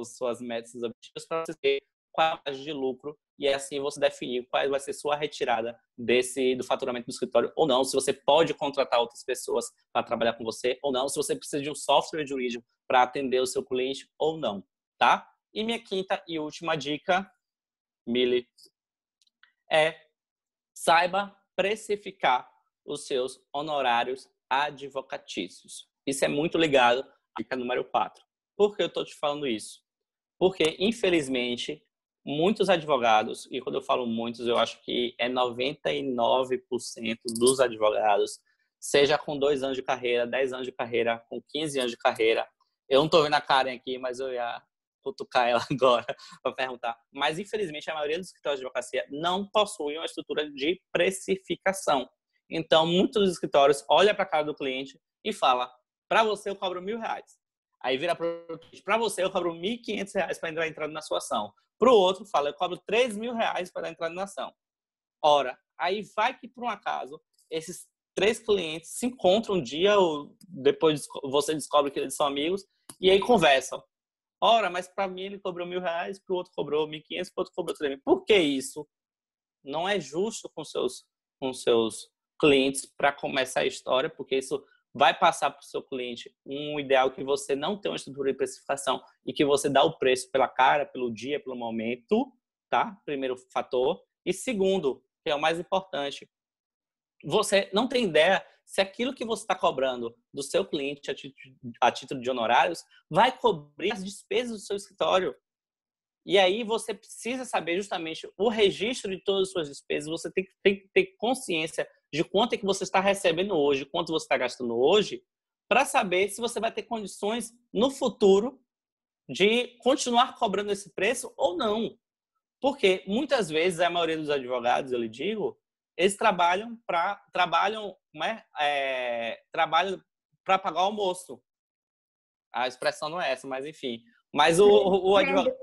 suas metas e objetivos para você ter qual é a margem de lucro e assim você definir qual vai ser sua retirada do faturamento do escritório ou não, se você pode contratar outras pessoas para trabalhar com você ou não, se você precisa de um software jurídico para atender o seu cliente ou não, tá? E minha quinta e última dica, Mili, saiba precificar os seus honorários advocatícios. Isso é muito ligado à dica número 4. Por que eu estou te falando isso? Porque, infelizmente, muitos advogados, e quando eu falo muitos, eu acho que é 99% dos advogados, seja com 2 anos de carreira, 10 anos de carreira, com 15 anos de carreira. Eu não estou vendo a Karen aqui, mas eu ia cutucar ela agora para perguntar. Mas, infelizmente, a maioria dos escritórios de advocacia não possuem uma estrutura de precificação. Então, muitos dos escritórios olham para a cara do cliente e falam, para você eu cobro R$1.000. Aí vira para você eu cobro R$1.500 para dar entrada na sua ação. Para o outro, fala, eu cobro R$3.000 para dar entrada na ação. Ora, aí vai que, por um acaso, esses 3 clientes se encontram um dia, ou depois você descobre que eles são amigos, e aí conversam. Ora, mas para mim ele cobrou R$1.000, para o outro cobrou R$1.500, para o outro cobrou R$3.000. Por que isso? Não é justo com seus clientes para começar a história, porque isso vai passar para o seu cliente um ideal que você não tem uma estrutura de precificação e que você dá o preço pela cara, pelo dia, pelo momento, tá? Primeiro fator. E segundo, que é o mais importante, você não tem ideia se aquilo que você está cobrando do seu cliente a título de honorários vai cobrir as despesas do seu escritório. E aí você precisa saber justamente o registro de todas as suas despesas, você tem que ter consciência de quanto é que você está recebendo hoje, quanto você está gastando hoje, para saber se você vai ter condições no futuro de continuar cobrando esse preço ou não. Porque muitas vezes a maioria dos advogados, eu lhe digo, eles trabalham para pagar o almoço. A expressão não é essa, mas enfim. Mas o advogado...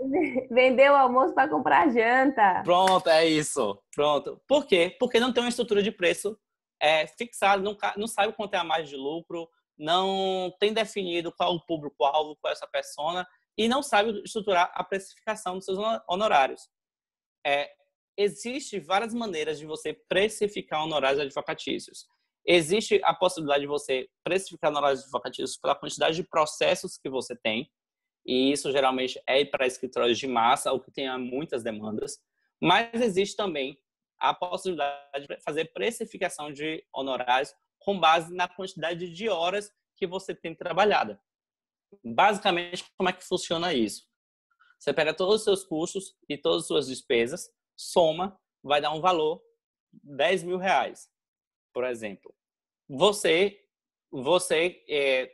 Vendeu o almoço para comprar janta. Pronto, é isso. Pronto. Por quê? Porque não tem uma estrutura de preço fixada, não sabe quanto é a margem de lucro, não tem definido qual o público-alvo, qual é essa persona, e não sabe estruturar a precificação dos seus honorários. Existem várias maneiras de você precificar honorários advocatícios. Existe a possibilidade de você precificar honorários advocatícios pela quantidade de processos que você tem, e isso geralmente é para escritórios de massa ou que tenha muitas demandas, mas existe também a possibilidade de fazer precificação de honorários com base na quantidade de horas que você tem trabalhado. Basicamente, como é que funciona isso? Você pega todos os seus custos e todas as suas despesas, soma, vai dar um valor R$10.000, por exemplo. Você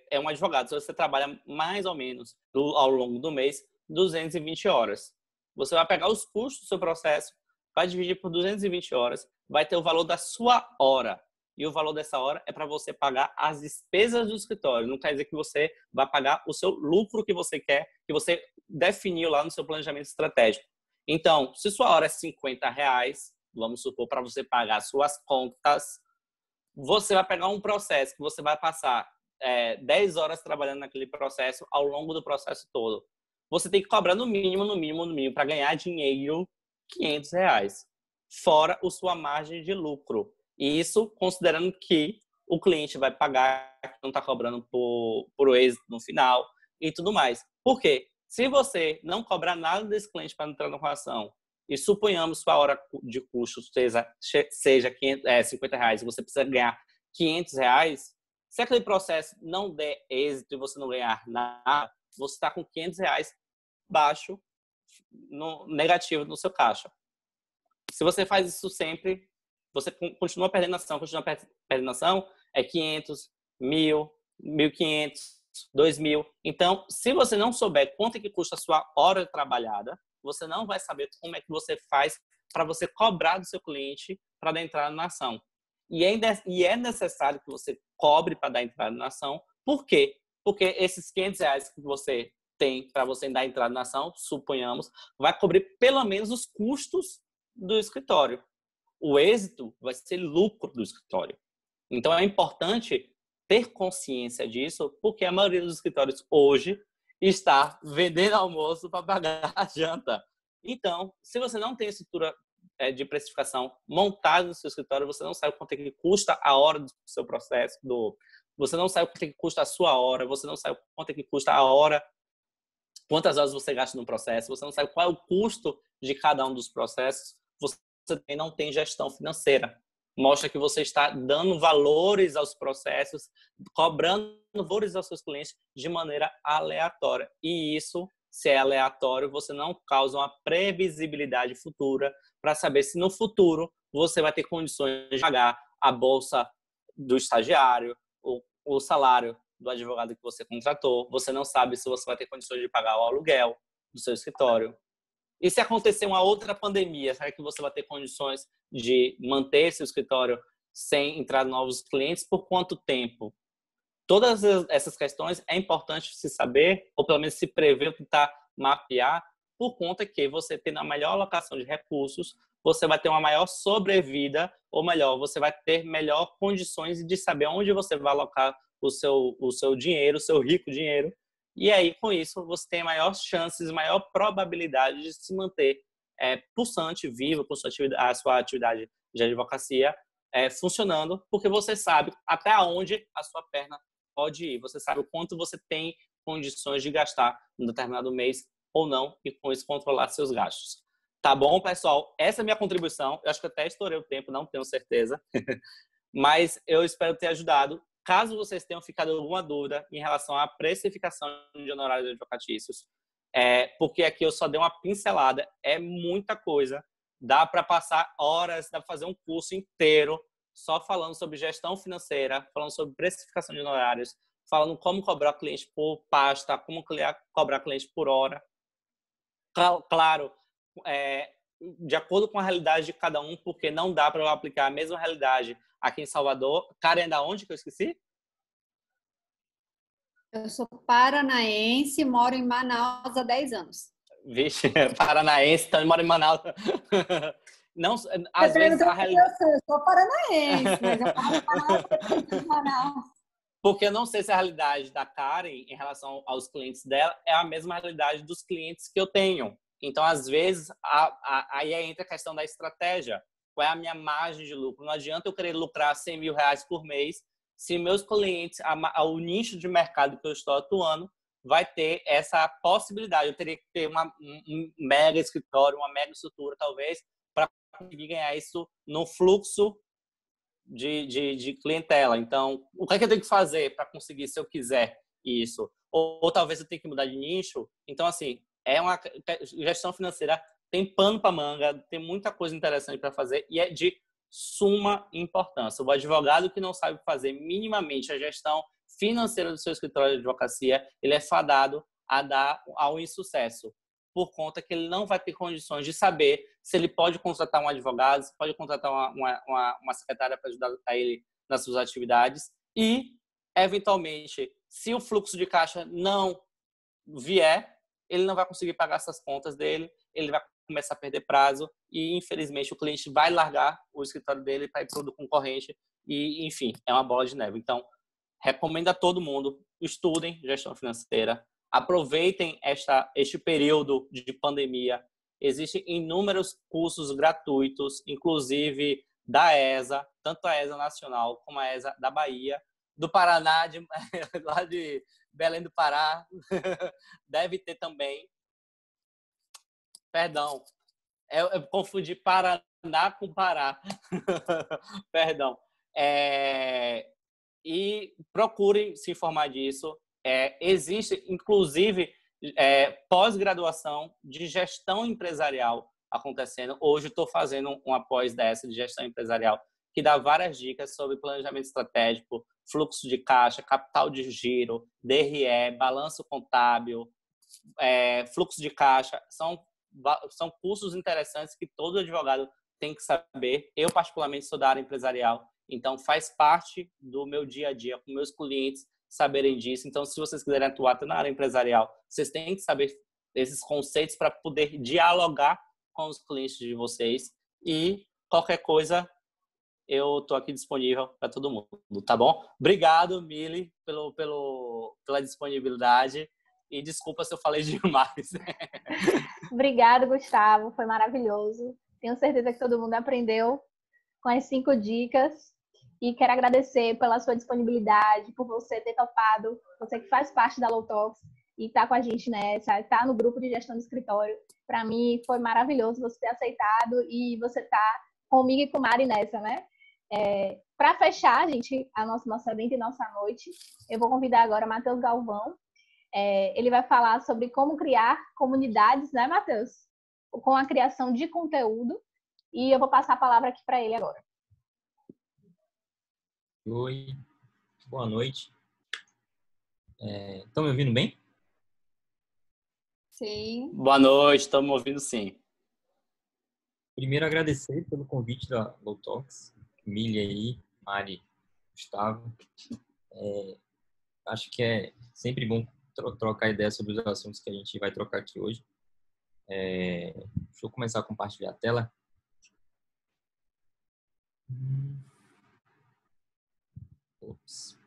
é um advogado, se você trabalha mais ou menos ao longo do mês, 220 horas. Você vai pegar os custos do seu processo, vai dividir por 220 horas, vai ter o valor da sua hora. E o valor dessa hora é para você pagar as despesas do escritório. Não quer dizer que você vai pagar o seu lucro que você quer, que você definiu lá no seu planejamento estratégico. Então, se sua hora é R$50, vamos supor, para você pagar suas contas, você vai pegar um processo que você vai passar 10 horas trabalhando naquele processo ao longo do processo todo. Você tem que cobrar no mínimo, para ganhar dinheiro, R$500, fora a sua margem de lucro. E isso considerando que o cliente vai pagar, que não está cobrando por êxito no final e tudo mais. Por quê? Se você não cobrar nada desse cliente para entrar na relação e suponhamos sua hora de custo seja R$50 e você precisa ganhar R$500, se aquele processo não der êxito e você não ganhar nada, você está com R$500 baixo, negativo no seu caixa. Se você faz isso sempre, você continua perdendo ação, é 500, 1.000, 1.500, 2.000. Então, se você não souber quanto é que custa a sua hora trabalhada, você não vai saber como é que você faz para você cobrar do seu cliente para dar entrada na ação. E é necessário que você cobre para dar entrada na ação. Por quê? Porque esses R$500 que você tem para você dar entrada na ação, suponhamos, vai cobrir pelo menos os custos do escritório. O êxito vai ser lucro do escritório. Então, é importante ter consciência disso, porque a maioria dos escritórios hoje está vendendo almoço para pagar a janta. Então, se você não tem estrutura de precificação montada no seu escritório, você não sabe quanto é que custa a hora do seu processo, você não sabe quanto é que custa a sua hora, você não sabe quanto é que custa a hora, quantas horas você gasta no processo, você não sabe qual é o custo de cada um dos processos, você também não tem gestão financeira. Mostra que você está dando valores aos processos, cobrando valores aos seus clientes de maneira aleatória. E isso, se é aleatório, você não causa uma previsibilidade futura para saber se no futuro você vai ter condições de pagar a bolsa do estagiário, o salário do advogado que você contratou. Você não sabe se você vai ter condições de pagar o aluguel do seu escritório. E se acontecer uma outra pandemia, será que você vai ter condições de manter seu escritório sem entrar novos clientes? Por quanto tempo? Todas essas questões é importante se saber, ou pelo menos se prever, tentar mapear, por conta que você tendo a melhor alocação de recursos, você vai ter uma maior sobrevida, ou melhor, você vai ter melhor condições de saber onde você vai alocar o seu dinheiro, o seu rico dinheiro. E aí, com isso, você tem maior chances, maior probabilidade de se manter pulsante, vivo, com a sua atividade de advocacia funcionando, porque você sabe até onde a sua perna pode ir. Você sabe o quanto você tem condições de gastar em determinado mês ou não, e com isso controlar seus gastos. Tá bom, pessoal? Essa é a minha contribuição. Eu acho que até estourei o tempo, não tenho certeza. Mas eu espero ter ajudado. Caso vocês tenham ficado alguma dúvida em relação à precificação de honorários advocatícios, porque aqui eu só dei uma pincelada, é muita coisa, dá para passar horas, dá para fazer um curso inteiro só falando sobre gestão financeira, falando sobre precificação de honorários, falando como cobrar cliente por pasta, como cobrar cliente por hora. Claro, de acordo com a realidade de cada um, porque não dá para eu aplicar a mesma realidade aqui em Salvador. Karen, da onde que eu esqueci? Eu sou paranaense, moro em Manaus há 10 anos. Vixe, paranaense, então moro em Manaus. Não, às vezes a realidade... Eu sou paranaense, mas eu moro em Manaus. Porque eu não sei se a realidade da Karen em relação aos clientes dela é a mesma realidade dos clientes que eu tenho. Então, às vezes, aí entra a questão da estratégia. Qual é a minha margem de lucro? Não adianta eu querer lucrar R$100 mil por mês se meus clientes, o nicho de mercado que eu estou atuando, vai ter essa possibilidade. Eu teria que ter um mega escritório, uma mega estrutura, talvez, para conseguir ganhar isso no fluxo de clientela. Então, o que é que eu tenho que fazer para conseguir, se eu quiser isso? Ou talvez eu tenha que mudar de nicho. Então, assim, é uma gestão financeira, tem pano para manga, tem muita coisa interessante para fazer e é de suma importância. O advogado que não sabe fazer minimamente a gestão financeira do seu escritório de advocacia, ele é fadado a dar ao insucesso. por conta que ele não vai ter condições de saber se ele pode contratar um advogado, se pode contratar uma secretária para ajudar a ele nas suas atividades e, eventualmente, se o fluxo de caixa não vier, ele não vai conseguir pagar essas contas dele, ele vai começar a perder prazo e, infelizmente, o cliente vai largar o escritório dele para ir para o do concorrente e, enfim, é uma bola de neve. Então, recomendo a todo mundo, estudem gestão financeira, aproveitem este período de pandemia. Existem inúmeros cursos gratuitos, inclusive da ESA, tanto a ESA Nacional como a ESA da Bahia, do Paraná, lá de Belém do Pará, deve ter também. Perdão, eu confundi Paraná com Pará. Perdão. E procurem se informar disso. Existe, inclusive, pós-graduação de gestão empresarial acontecendo. Hoje estou fazendo uma pós dessa de gestão empresarial que dá várias dicas sobre planejamento estratégico, fluxo de caixa, capital de giro, DRE, balanço contábil, fluxo de caixa. São cursos interessantes que todo advogado tem que saber. Eu, particularmente, sou da área empresarial, então faz parte do meu dia a dia com meus clientes saberem disso. Então, se vocês quiserem atuar na área empresarial, vocês têm que saber esses conceitos para poder dialogar com os clientes de vocês. E qualquer coisa, eu estou aqui disponível para todo mundo, tá bom? Obrigado, Mili, pela disponibilidade. E desculpa se eu falei demais. Obrigada, Gustavo. Foi maravilhoso. Tenho certeza que todo mundo aprendeu com as 5 dicas. E quero agradecer pela sua disponibilidade, por você ter topado, você que faz parte da Low Talks e está com a gente nessa, está no grupo de gestão do escritório. Para mim, foi maravilhoso você ter aceitado e você tá comigo e com Mari nessa, né? Para fechar, gente, a nosso evento e nossa noite, eu vou convidar agora Matheus Galvão. Ele vai falar sobre como criar comunidades, né, Matheus? Com a criação de conteúdo. E eu vou passar a palavra aqui para ele agora. Oi, boa noite. Estão me ouvindo bem? Sim. Boa noite, estamos me ouvindo sim. Primeiro, agradecer pelo convite da Low Talks, Mili aí, Mari, Gustavo. Acho que é sempre bom trocar ideia sobre os assuntos que a gente vai trocar aqui hoje. Deixa eu começar a compartilhar a tela. Ops.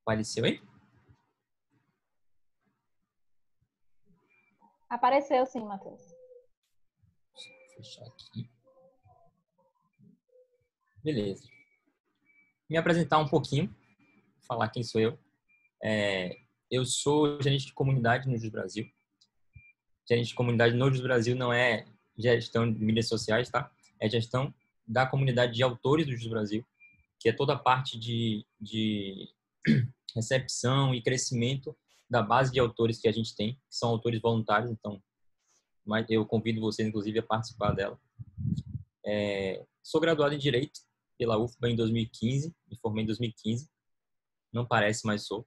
Apareceu aí? Apareceu sim, Matheus. Vou fechar aqui. Beleza. Me apresentar um pouquinho, falar quem sou eu. Eu sou gerente de comunidade no Jus Brasil. Gerente de comunidade no Jus Brasil não é gestão de mídias sociais, tá? É gestão da comunidade de autores do Jus Brasil, que é toda a parte de recepção e crescimento da base de autores que a gente tem, que são autores voluntários, então eu convido vocês, inclusive, a participar dela. Sou graduado em Direito pela UFBA em 2015, me formei em 2015, não parece, mas sou.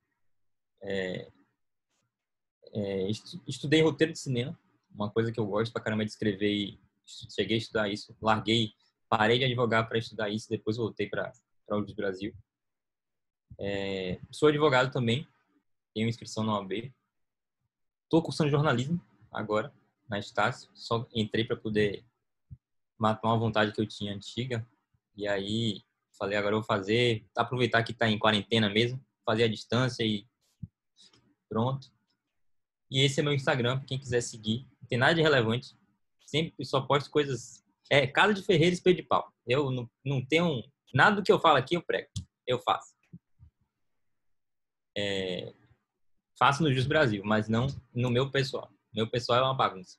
Estudei roteiro de cinema, uma coisa que eu gosto pra caramba de escrever e cheguei a estudar isso, parei de advogar para estudar isso, depois voltei para o Jus Brasil. Sou advogado também, tenho inscrição na OAB. Estou cursando jornalismo agora, na Estácio, só entrei para poder matar uma vontade que eu tinha antiga, e aí falei, agora eu vou fazer, aproveitar que está em quarentena mesmo, fazer a distância e pronto. E esse é meu Instagram, para quem quiser seguir. Não tem nada de relevante. Sempre só posto coisas... Casa de Ferreira, espelho de pau. Eu não tenho... Nada do que eu falo aqui eu prego. Eu faço. Faço no Jus Brasil, mas não no meu pessoal. Meu pessoal é uma bagunça.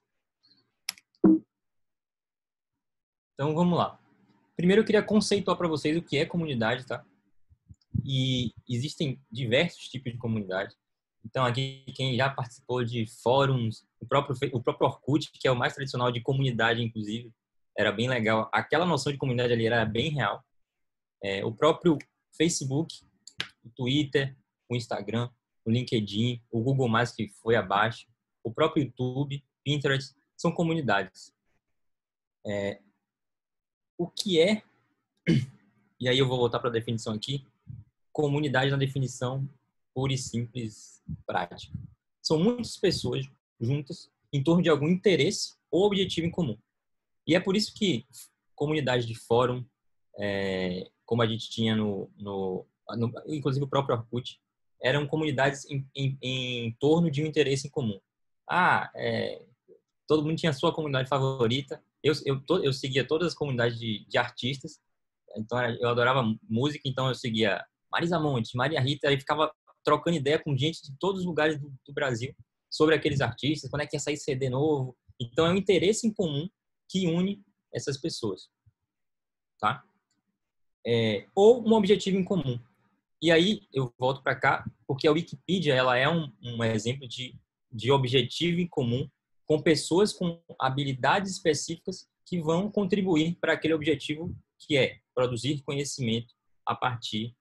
Então, vamos lá. Primeiro, eu queria conceituar para vocês o que é comunidade, tá? E existem diversos tipos de comunidade. Então, aqui, quem já participou de fóruns, o próprio Orkut, que é o mais tradicional de comunidade, inclusive, era bem legal. Aquela noção de comunidade ali era bem real. O próprio Facebook, o Twitter, o Instagram, o LinkedIn, o Google+, que foi abaixo, o próprio YouTube, Pinterest, são comunidades. O que é, e aí eu vou voltar para a definição aqui, comunidade na definição pura e simples prática. São muitas pessoas juntas em torno de algum interesse ou objetivo em comum. E é por isso que comunidades de fórum, como a gente tinha inclusive o próprio Orkut, eram comunidades em torno de um interesse em comum. Todo mundo tinha a sua comunidade favorita. Eu seguia todas as comunidades de artistas. Então, eu adorava música, então eu seguia Marisa Monte, Maria Rita, e ficava trocando ideia com gente de todos os lugares do Brasil sobre aqueles artistas, quando é que ia sair CD novo. Então, é um interesse em comum que une essas pessoas, tá? Ou um objetivo em comum. E aí, eu volto para cá, porque a Wikipedia, ela é um exemplo de objetivo em comum com pessoas com habilidades específicas que vão contribuir para aquele objetivo, que é produzir conhecimento a partir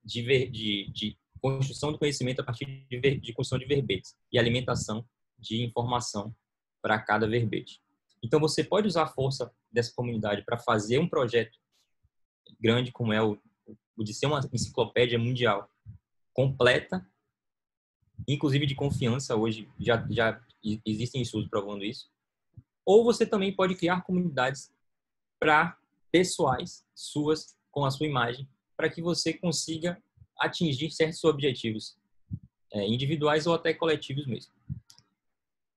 de construção do conhecimento a partir de construção de verbetes e alimentação de informação para cada verbete. Então, você pode usar a força dessa comunidade para fazer um projeto grande, como é o de ser uma enciclopédia mundial completa, inclusive de confiança. Hoje já existem estudos provando isso. Ou você também pode criar comunidades para pessoais suas, com a sua imagem, para que você consiga atingir certos objetivos individuais ou até coletivos mesmo.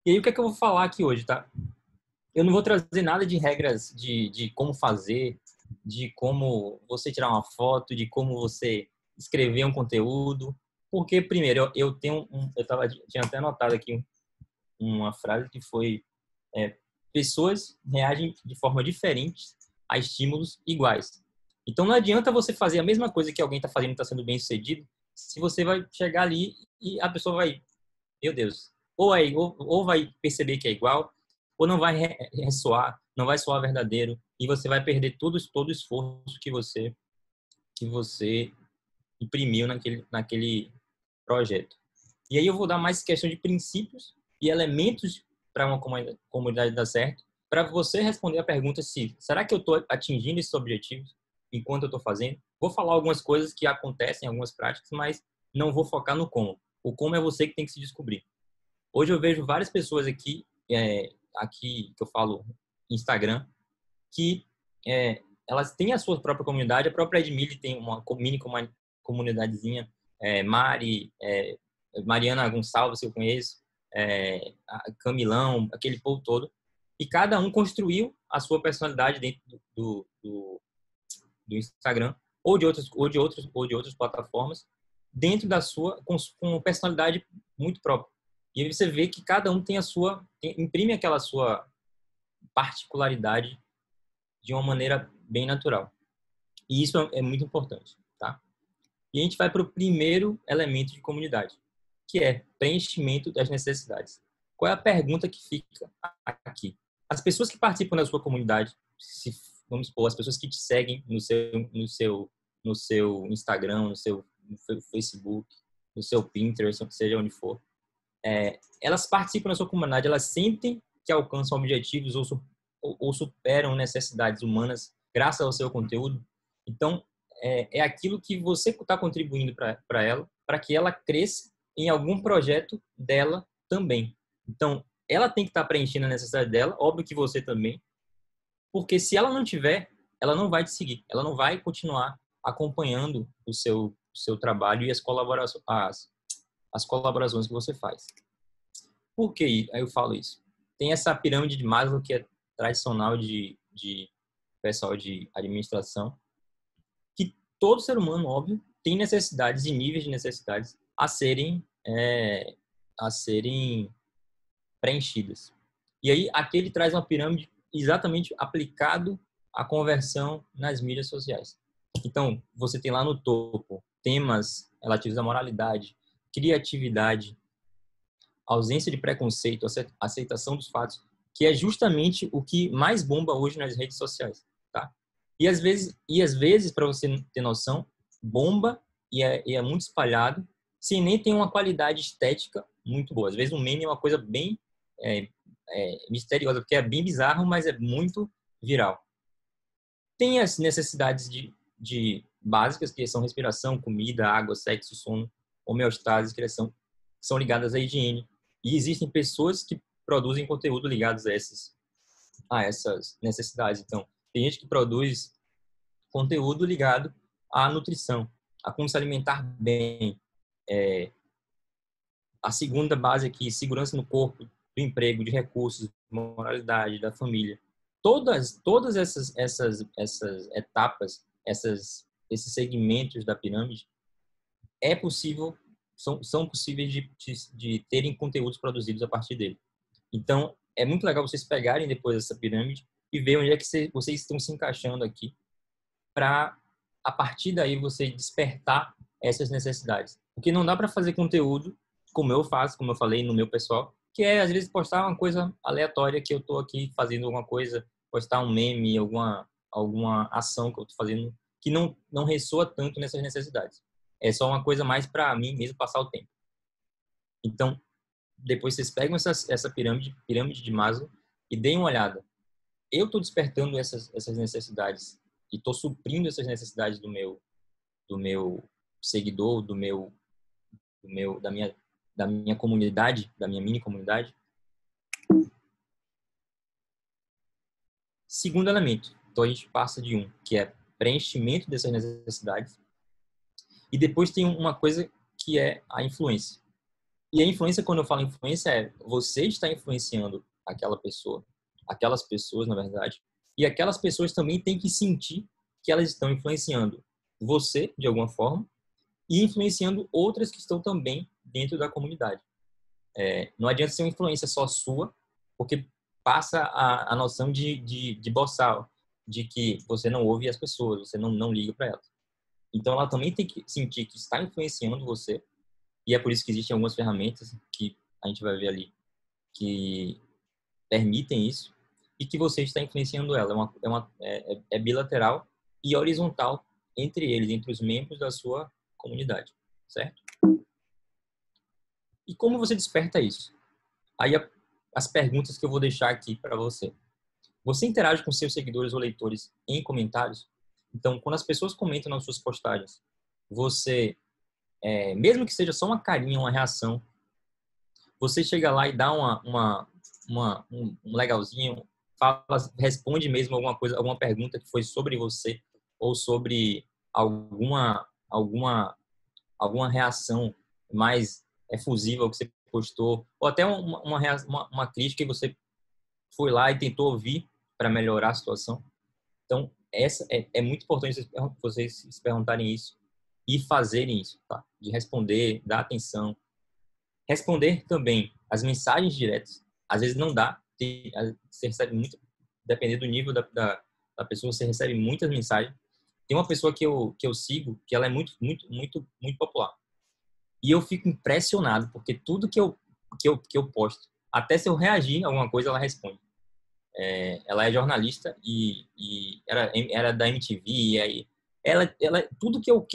E aí, o que é que eu vou falar aqui hoje, tá? Eu não vou trazer nada de regras de como fazer, de como você tirar uma foto, de como você escrever um conteúdo, porque, primeiro, eu tinha até anotado aqui uma frase que foi pessoas reagem de forma diferente a estímulos iguais. Então, não adianta você fazer a mesma coisa que alguém está fazendo e está sendo bem sucedido, se você vai chegar ali e a pessoa vai, meu Deus, ou vai perceber que é igual, ou não vai ressoar, não vai soar verdadeiro, e você vai perder todo o esforço que você imprimiu naquele projeto. E aí eu vou dar mais questão de princípios e elementos para uma comunidade dar certo, para você responder a pergunta será que eu estou atingindo esses objetivos enquanto eu estou fazendo? Vou falar algumas coisas que acontecem, algumas práticas, mas não vou focar no como. O como é você que tem que se descobrir. Hoje eu vejo várias pessoas aqui que eu falo Instagram, que elas têm a sua própria comunidade. A própria Edmile tem uma mini comunidadezinha. Mariana Gonçalves, que eu conheço, a Camilão, aquele povo todo. E cada um construiu a sua personalidade dentro do Instagram ou de outras plataformas, dentro da sua, com personalidade muito própria. E aí você vê que cada um tem imprime aquela sua particularidade de uma maneira bem natural. E isso é muito importante, tá? E a gente vai para o primeiro elemento de comunidade, que é preenchimento das necessidades. Qual é a pergunta que fica aqui? As pessoas que participam da sua comunidade, vamos supor, as pessoas que te seguem no seu Instagram, no seu Facebook, no seu Pinterest, seja onde for, elas participam da sua comunidade, elas sentem que alcançam objetivos ou superam necessidades humanas graças ao seu conteúdo. Então, é aquilo que você está contribuindo para ela, para que ela cresça em algum projeto dela também. Então, ela tem que estar preenchendo a necessidade dela, óbvio que você também, porque se ela não tiver, ela não vai te seguir, ela não vai continuar acompanhando o seu trabalho e as colaborações que você faz. Por que eu falo isso? Tem essa pirâmide de Maslow, que é tradicional de pessoal de administração, que todo ser humano, óbvio, tem necessidades e níveis de necessidades a serem preenchidas. E aí, aqui ele traz uma pirâmide exatamente aplicado à conversão nas mídias sociais. Então, você tem lá no topo temas relativos à moralidade, criatividade, ausência de preconceito, aceitação dos fatos, que é justamente o que mais bomba hoje nas redes sociais, tá? E às vezes, para você ter noção, bomba e é muito espalhado, sem nem ter uma qualidade estética muito boa. Às vezes um meme é uma coisa bem misteriosa, porque é bem bizarro, mas é muito viral. Tem as necessidades de básicas, que são respiração, comida, água, sexo, sono, homeostase, criação, que são ligadas à higiene. E existem pessoas que produzem conteúdo ligados a essas necessidades. Então, tem gente que produz conteúdo ligado à nutrição, a como se alimentar bem. A segunda base aqui, segurança no corpo, do emprego, de recursos, moralidade, da família. Todas essas etapas, esses segmentos da pirâmide, são possíveis de terem conteúdos produzidos a partir dele. Então, é muito legal vocês pegarem depois essa pirâmide e ver onde é que vocês estão se encaixando aqui, para, a partir daí, você despertar essas necessidades. Porque não dá para fazer conteúdo como eu faço, como eu falei no meu pessoal, que é, às vezes, postar uma coisa aleatória, que eu estou aqui fazendo alguma coisa, postar um meme, alguma ação que eu estou fazendo, que não ressoa tanto nessas necessidades. É só uma coisa mais para mim mesmo passar o tempo. Então, depois vocês pegam essa pirâmide de Maslow, e deem uma olhada. Eu estou despertando essas necessidades e estou suprindo essas necessidades do meu seguidor, da minha comunidade, da minha mini comunidade. Segundo elemento. Então, a gente passa de que é preenchimento dessas necessidades, e depois tem uma coisa que é a influência. E a influência, quando eu falo influência, você está influenciando aquelas pessoas, na verdade, e aquelas pessoas também têm que sentir que elas estão influenciando você, de alguma forma, e influenciando outras que estão também dentro da comunidade. Não adianta ser uma influência só sua, porque passa a noção de boçal, de que você não ouve as pessoas, você não liga para elas. Então, ela também tem que sentir que está influenciando você, e é por isso que existem algumas ferramentas que a gente vai ver ali, que permitem isso, e que você está influenciando ela. É bilateral e horizontal entre eles, entre os membros da sua comunidade, certo? E como você desperta isso? Aí as perguntas que eu vou deixar aqui para você. Você interage com seus seguidores ou leitores em comentários? Então, quando as pessoas comentam nas suas postagens, você, mesmo que seja só uma carinha, uma reação, você chega lá e dá um legalzinho, responde mesmo alguma coisa, alguma pergunta que foi sobre você ou sobre alguma reação mais efusiva ao que você postou, ou até uma crítica que você foi lá e tentou ouvir para melhorar a situação. Então, é muito importante vocês se perguntarem isso e fazerem isso, tá? De responder, dar atenção. Responder também as mensagens diretas. Às vezes não dá, você recebe muito, dependendo do nível da pessoa, você recebe muitas mensagens. Tem uma pessoa que eu sigo, que ela é muito, muito, muito, muito popular. E eu fico impressionado, porque tudo que eu posto, até se eu reagir a alguma coisa, ela responde. Ela é jornalista e era da MTV, e aí ela tudo que eu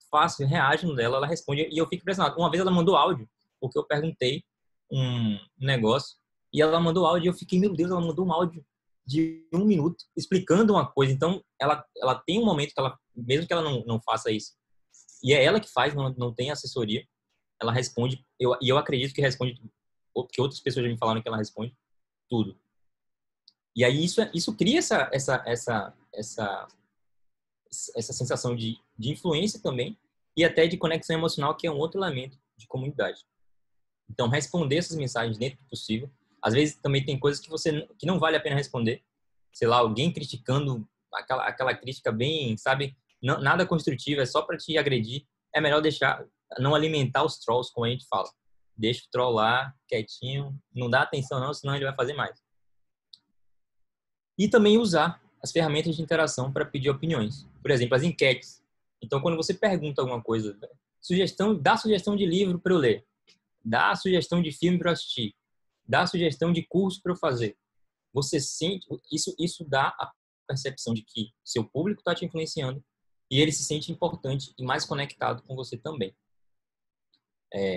faço, eu reajo dela, ela responde, e eu fico impressionado. Uma vez ela mandou áudio, porque eu perguntei um negócio, e ela mandou áudio, e eu fiquei, meu Deus, ela mandou um áudio de 1 minuto explicando uma coisa. Então, ela tem um momento que ela, mesmo que ela não faça isso, e é ela que faz, não tem assessoria, ela responde, e eu acredito que responde, porque outras pessoas já me falaram que ela responde tudo. E aí isso cria essa sensação de influência também, e até de conexão emocional, que é um outro elemento de comunidade. Então, responder essas mensagens dentro do possível. Às vezes também tem coisas que não vale a pena responder. Sei lá, alguém criticando, aquela crítica bem, sabe, nada construtiva, é só para te agredir. É melhor não alimentar os trolls, como a gente fala. Deixa o troll lá, quietinho, não dá atenção não, senão ele vai fazer mais. E também usar as ferramentas de interação para pedir opiniões. Por exemplo, as enquetes. Então, quando você pergunta alguma coisa, dá sugestão de livro para eu ler, dá sugestão de filme para eu assistir, dá sugestão de curso para eu fazer. Você sente, isso dá a percepção de que seu público está te influenciando e ele se sente importante e mais conectado com você também.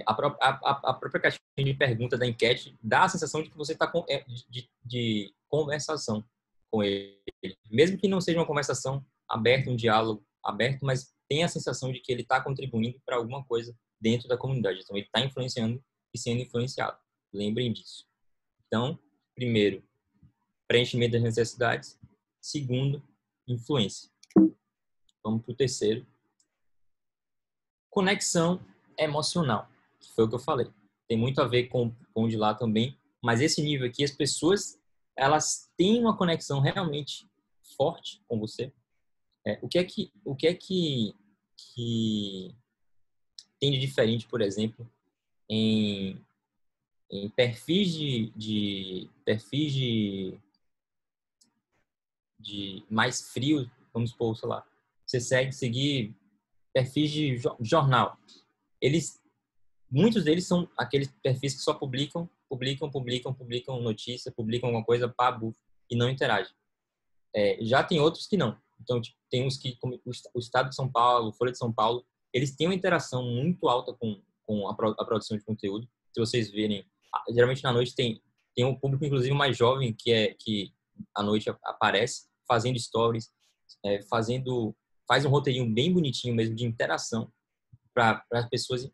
A própria caixinha de pergunta da enquete dá a sensação de que você está de conversação com ele. Mesmo que não seja uma conversação aberta, um diálogo aberto, mas tem a sensação de que ele está contribuindo para alguma coisa dentro da comunidade. Então, ele está influenciando e sendo influenciado. Lembrem disso. Então, primeiro, preenchimento das necessidades. Segundo, influência. Vamos para o terceiro. Conexão emocional, que foi o que eu falei. Tem muito a ver com o de lá também, mas esse nível aqui, as pessoas, elas têm uma conexão realmente forte com você. O que é que tem de diferente, por exemplo, em perfis de mais frios, vamos supor, sei lá, você seguir perfis de jornal. Muitos deles são aqueles perfis que só publicam notícia, publicam alguma coisa, pabu, e não interagem. Já tem outros que não. Então, tipo, tem uns que, como o Estado de São Paulo, Folha de São Paulo, eles têm uma interação muito alta com a produção de conteúdo. Se vocês verem, geralmente na noite tem um público, inclusive, mais jovem, que à noite aparece, fazendo stories, faz um roteirinho bem bonitinho mesmo, de interação, para as pessoas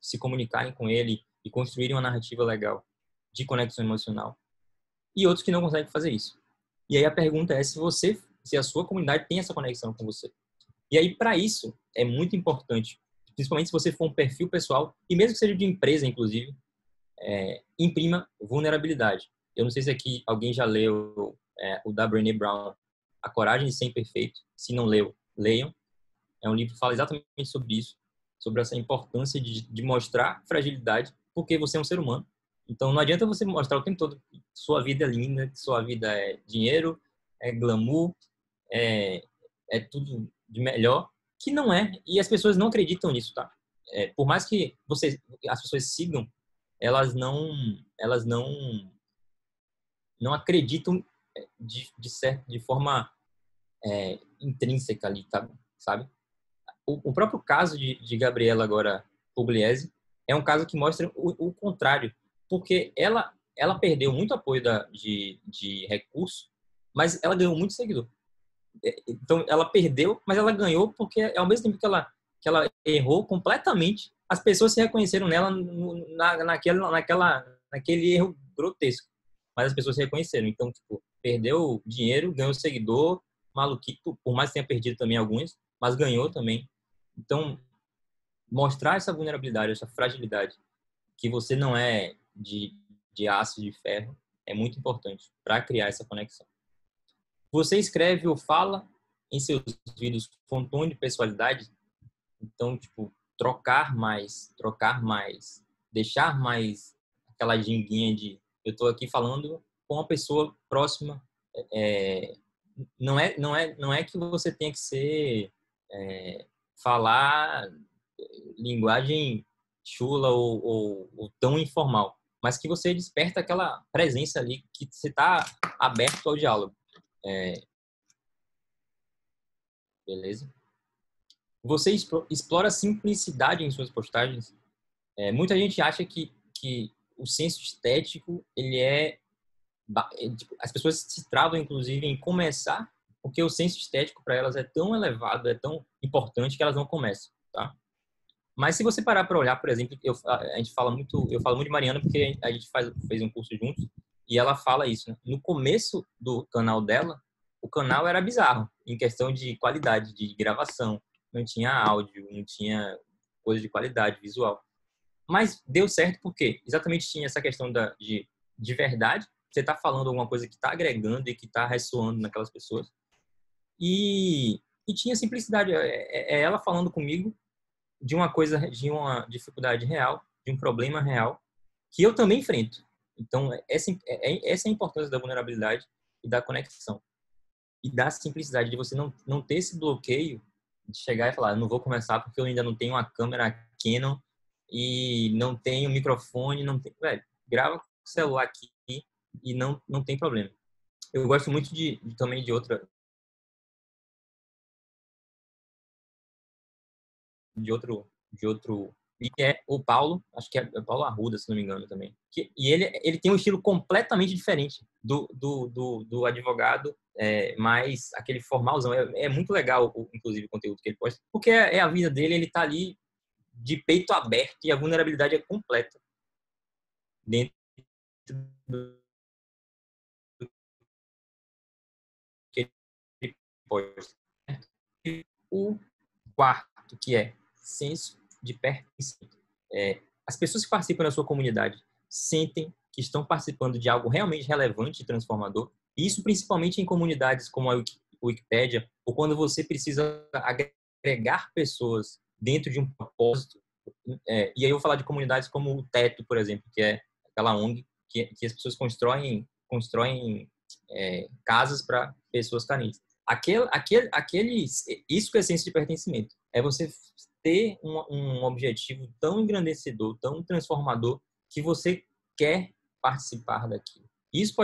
se comunicarem com ele e construírem uma narrativa legal de conexão emocional. E outros que não conseguem fazer isso. E aí a pergunta é se a sua comunidade tem essa conexão com você. E aí, para isso, é muito importante, principalmente se você for um perfil pessoal, e mesmo que seja de empresa, inclusive, imprima vulnerabilidade. Eu não sei se aqui alguém já leu o da Brené Brown, A Coragem de Ser Imperfeito. Se não leu, leiam. É um livro que fala exatamente sobre isso, sobre essa importância de mostrar fragilidade, porque você é um ser humano. Então, não adianta você mostrar o tempo todo que sua vida é linda, que sua vida é dinheiro, é glamour, é tudo de melhor, que não é. E as pessoas não acreditam nisso, tá? Por mais que as pessoas sigam, elas não acreditam de forma intrínseca ali, sabe? O próprio caso de Gabriela agora Pugliese é um caso que mostra o contrário, porque ela perdeu muito apoio de recurso, mas ela ganhou muito seguidor. Então ela perdeu, mas ela ganhou porque ao mesmo tempo que ela errou completamente, as pessoas se reconheceram nela naquele erro grotesco, mas as pessoas se reconheceram. Então, tipo, perdeu dinheiro, ganhou seguidor, maluquito, por mais que tenha perdido também alguns, mas ganhou também. Então, mostrar essa vulnerabilidade, essa fragilidade, que você não é de aço, de ferro, é muito importante para criar essa conexão. Você escreve ou fala em seus vídeos com tom de pessoalidade, então, tipo, trocar mais, deixar mais aquela ginguinha de eu estou aqui falando com uma pessoa próxima. Não é que você tenha que ser falar linguagem chula ou tão informal, mas que você desperta aquela presença ali, que você está aberto ao diálogo. Beleza? Você explora a simplicidade em suas postagens. Muita gente acha que o senso estético, tipo, as pessoas se travam, inclusive, em começar, porque o senso estético para elas é tão elevado, é tão importante que elas não começam, tá? Mas se você parar para olhar, por exemplo, eu falo muito de Mariana porque a gente fez um curso juntos e ela fala isso, né? No começo do canal dela, o canal era bizarro em questão de qualidade de gravação, não tinha áudio, não tinha coisa de qualidade visual. Mas deu certo porque exatamente tinha essa questão de verdade, você está falando alguma coisa que está agregando e que está ressoando naquelas pessoas. E tinha simplicidade, ela falando comigo de uma dificuldade real, de um problema real, que eu também enfrento. Então, essa é a importância da vulnerabilidade e da conexão. E da simplicidade, de você não ter esse bloqueio de chegar e falar, eu não vou começar porque eu ainda não tenho uma câmera Canon e não tenho microfone, não tem... Velho, grava com o celular aqui e não tem problema. Eu gosto muito também de outra de outro e que é o Paulo, acho que é Paulo Arruda, se não me engano também. E ele tem um estilo completamente diferente do advogado, mais aquele formalzão. É muito legal, inclusive, o conteúdo que ele posta, porque é a vida dele, ele tá ali de peito aberto e a vulnerabilidade é completa dentro do que ele posta. O quarto, que é senso de pertencimento. As pessoas que participam da sua comunidade sentem que estão participando de algo realmente relevante e transformador. E isso principalmente em comunidades como a Wikipédia, ou quando você precisa agregar pessoas dentro de um propósito. E aí eu vou falar de comunidades como o Teto, por exemplo, que é aquela ONG que as pessoas constroem casas para pessoas carentes. Isso que é essência de pertencimento. É você ter um objetivo tão engrandecedor, tão transformador, que você quer participar daquilo. Isso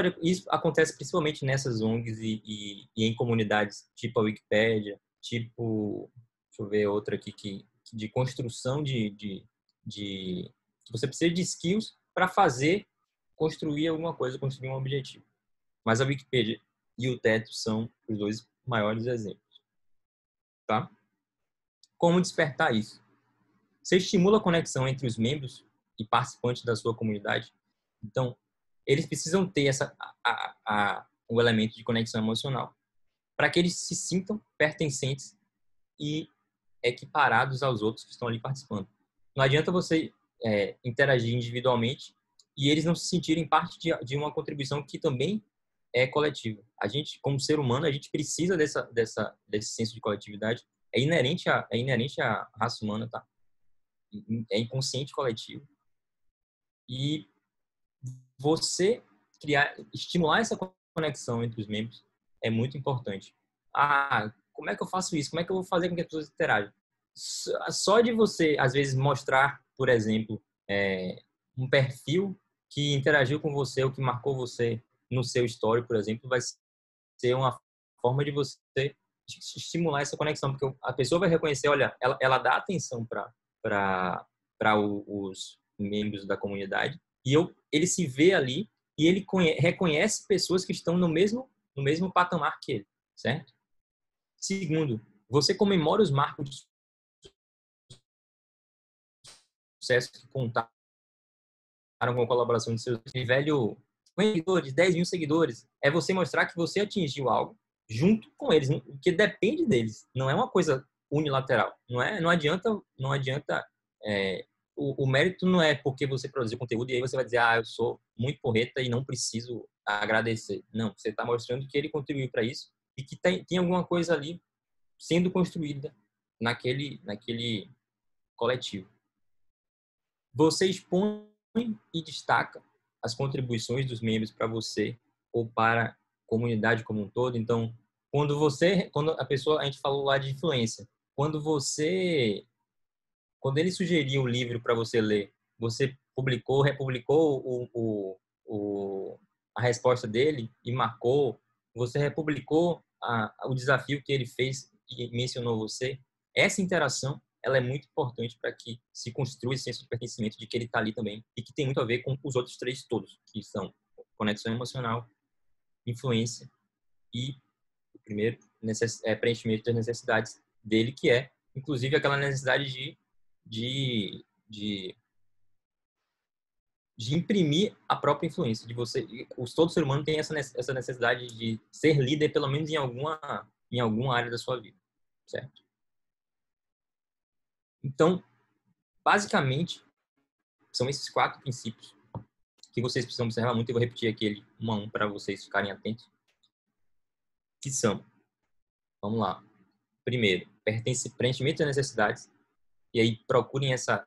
acontece principalmente nessas ONGs e em comunidades tipo a Wikipédia, tipo, deixa eu ver outra aqui, de construção que você precisa de skills para construir alguma coisa, construir um objetivo. Mas a Wikipédia e o Teto são os dois maiores exemplos. Tá? Como despertar isso? Você estimula a conexão entre os membros e participantes da sua comunidade. Então, eles precisam ter o elemento de conexão emocional para que eles se sintam pertencentes e equiparados aos outros que estão ali participando. Não adianta você interagir individualmente e eles não se sentirem parte de uma contribuição que também é coletiva. A gente, como ser humano, a gente precisa desse senso de coletividade. É inerente à raça humana, tá? É inconsciente coletivo. E você estimular essa conexão entre os membros é muito importante. Como é que eu faço isso? Como é que eu vou fazer com que as pessoas interajam? Só de você, às vezes, mostrar, por exemplo, um perfil que interagiu com você ou que marcou você no seu story, por exemplo, vai ser uma forma de você estimular essa conexão, porque a pessoa vai reconhecer, olha, ela dá atenção para os membros da comunidade e ele se vê ali e ele reconhece pessoas que estão no mesmo patamar que ele, certo? Segundo, você comemora os marcos de sucesso que contaram com a colaboração de seus velho seguidores, 10 mil seguidores. É você mostrar que você atingiu algo junto com eles, que depende deles. Não é uma coisa unilateral. Não adianta o mérito não é porque você produziu conteúdo e aí você vai dizer, eu sou muito porreta e não preciso agradecer. Não, você está mostrando que ele contribuiu para isso e que tem alguma coisa ali sendo construída naquele coletivo. Você expõe e destaca as contribuições dos membros para você ou para a comunidade como um todo. Então, quando a gente falou lá de influência, quando ele sugeriu um livro para você ler, você republicou a resposta dele e marcou, você republicou o desafio que ele fez e mencionou você. Essa interação, ela é muito importante para que se construa esse senso de pertencimento de que ele está ali também e que tem muito a ver com os outros três todos, que são conexão emocional, influência e o primeiro preenchimento das necessidades dele, que é, inclusive, aquela necessidade de imprimir a própria influência de você. Todo ser humano tem essa necessidade de ser líder, pelo menos em alguma área da sua vida, certo? Então, basicamente, são esses 4 princípios que vocês precisam observar muito. Eu vou repetir aqui ele um a um para vocês ficarem atentos. Que são, vamos lá. Primeiro, preenchimento das necessidades. E aí procurem essa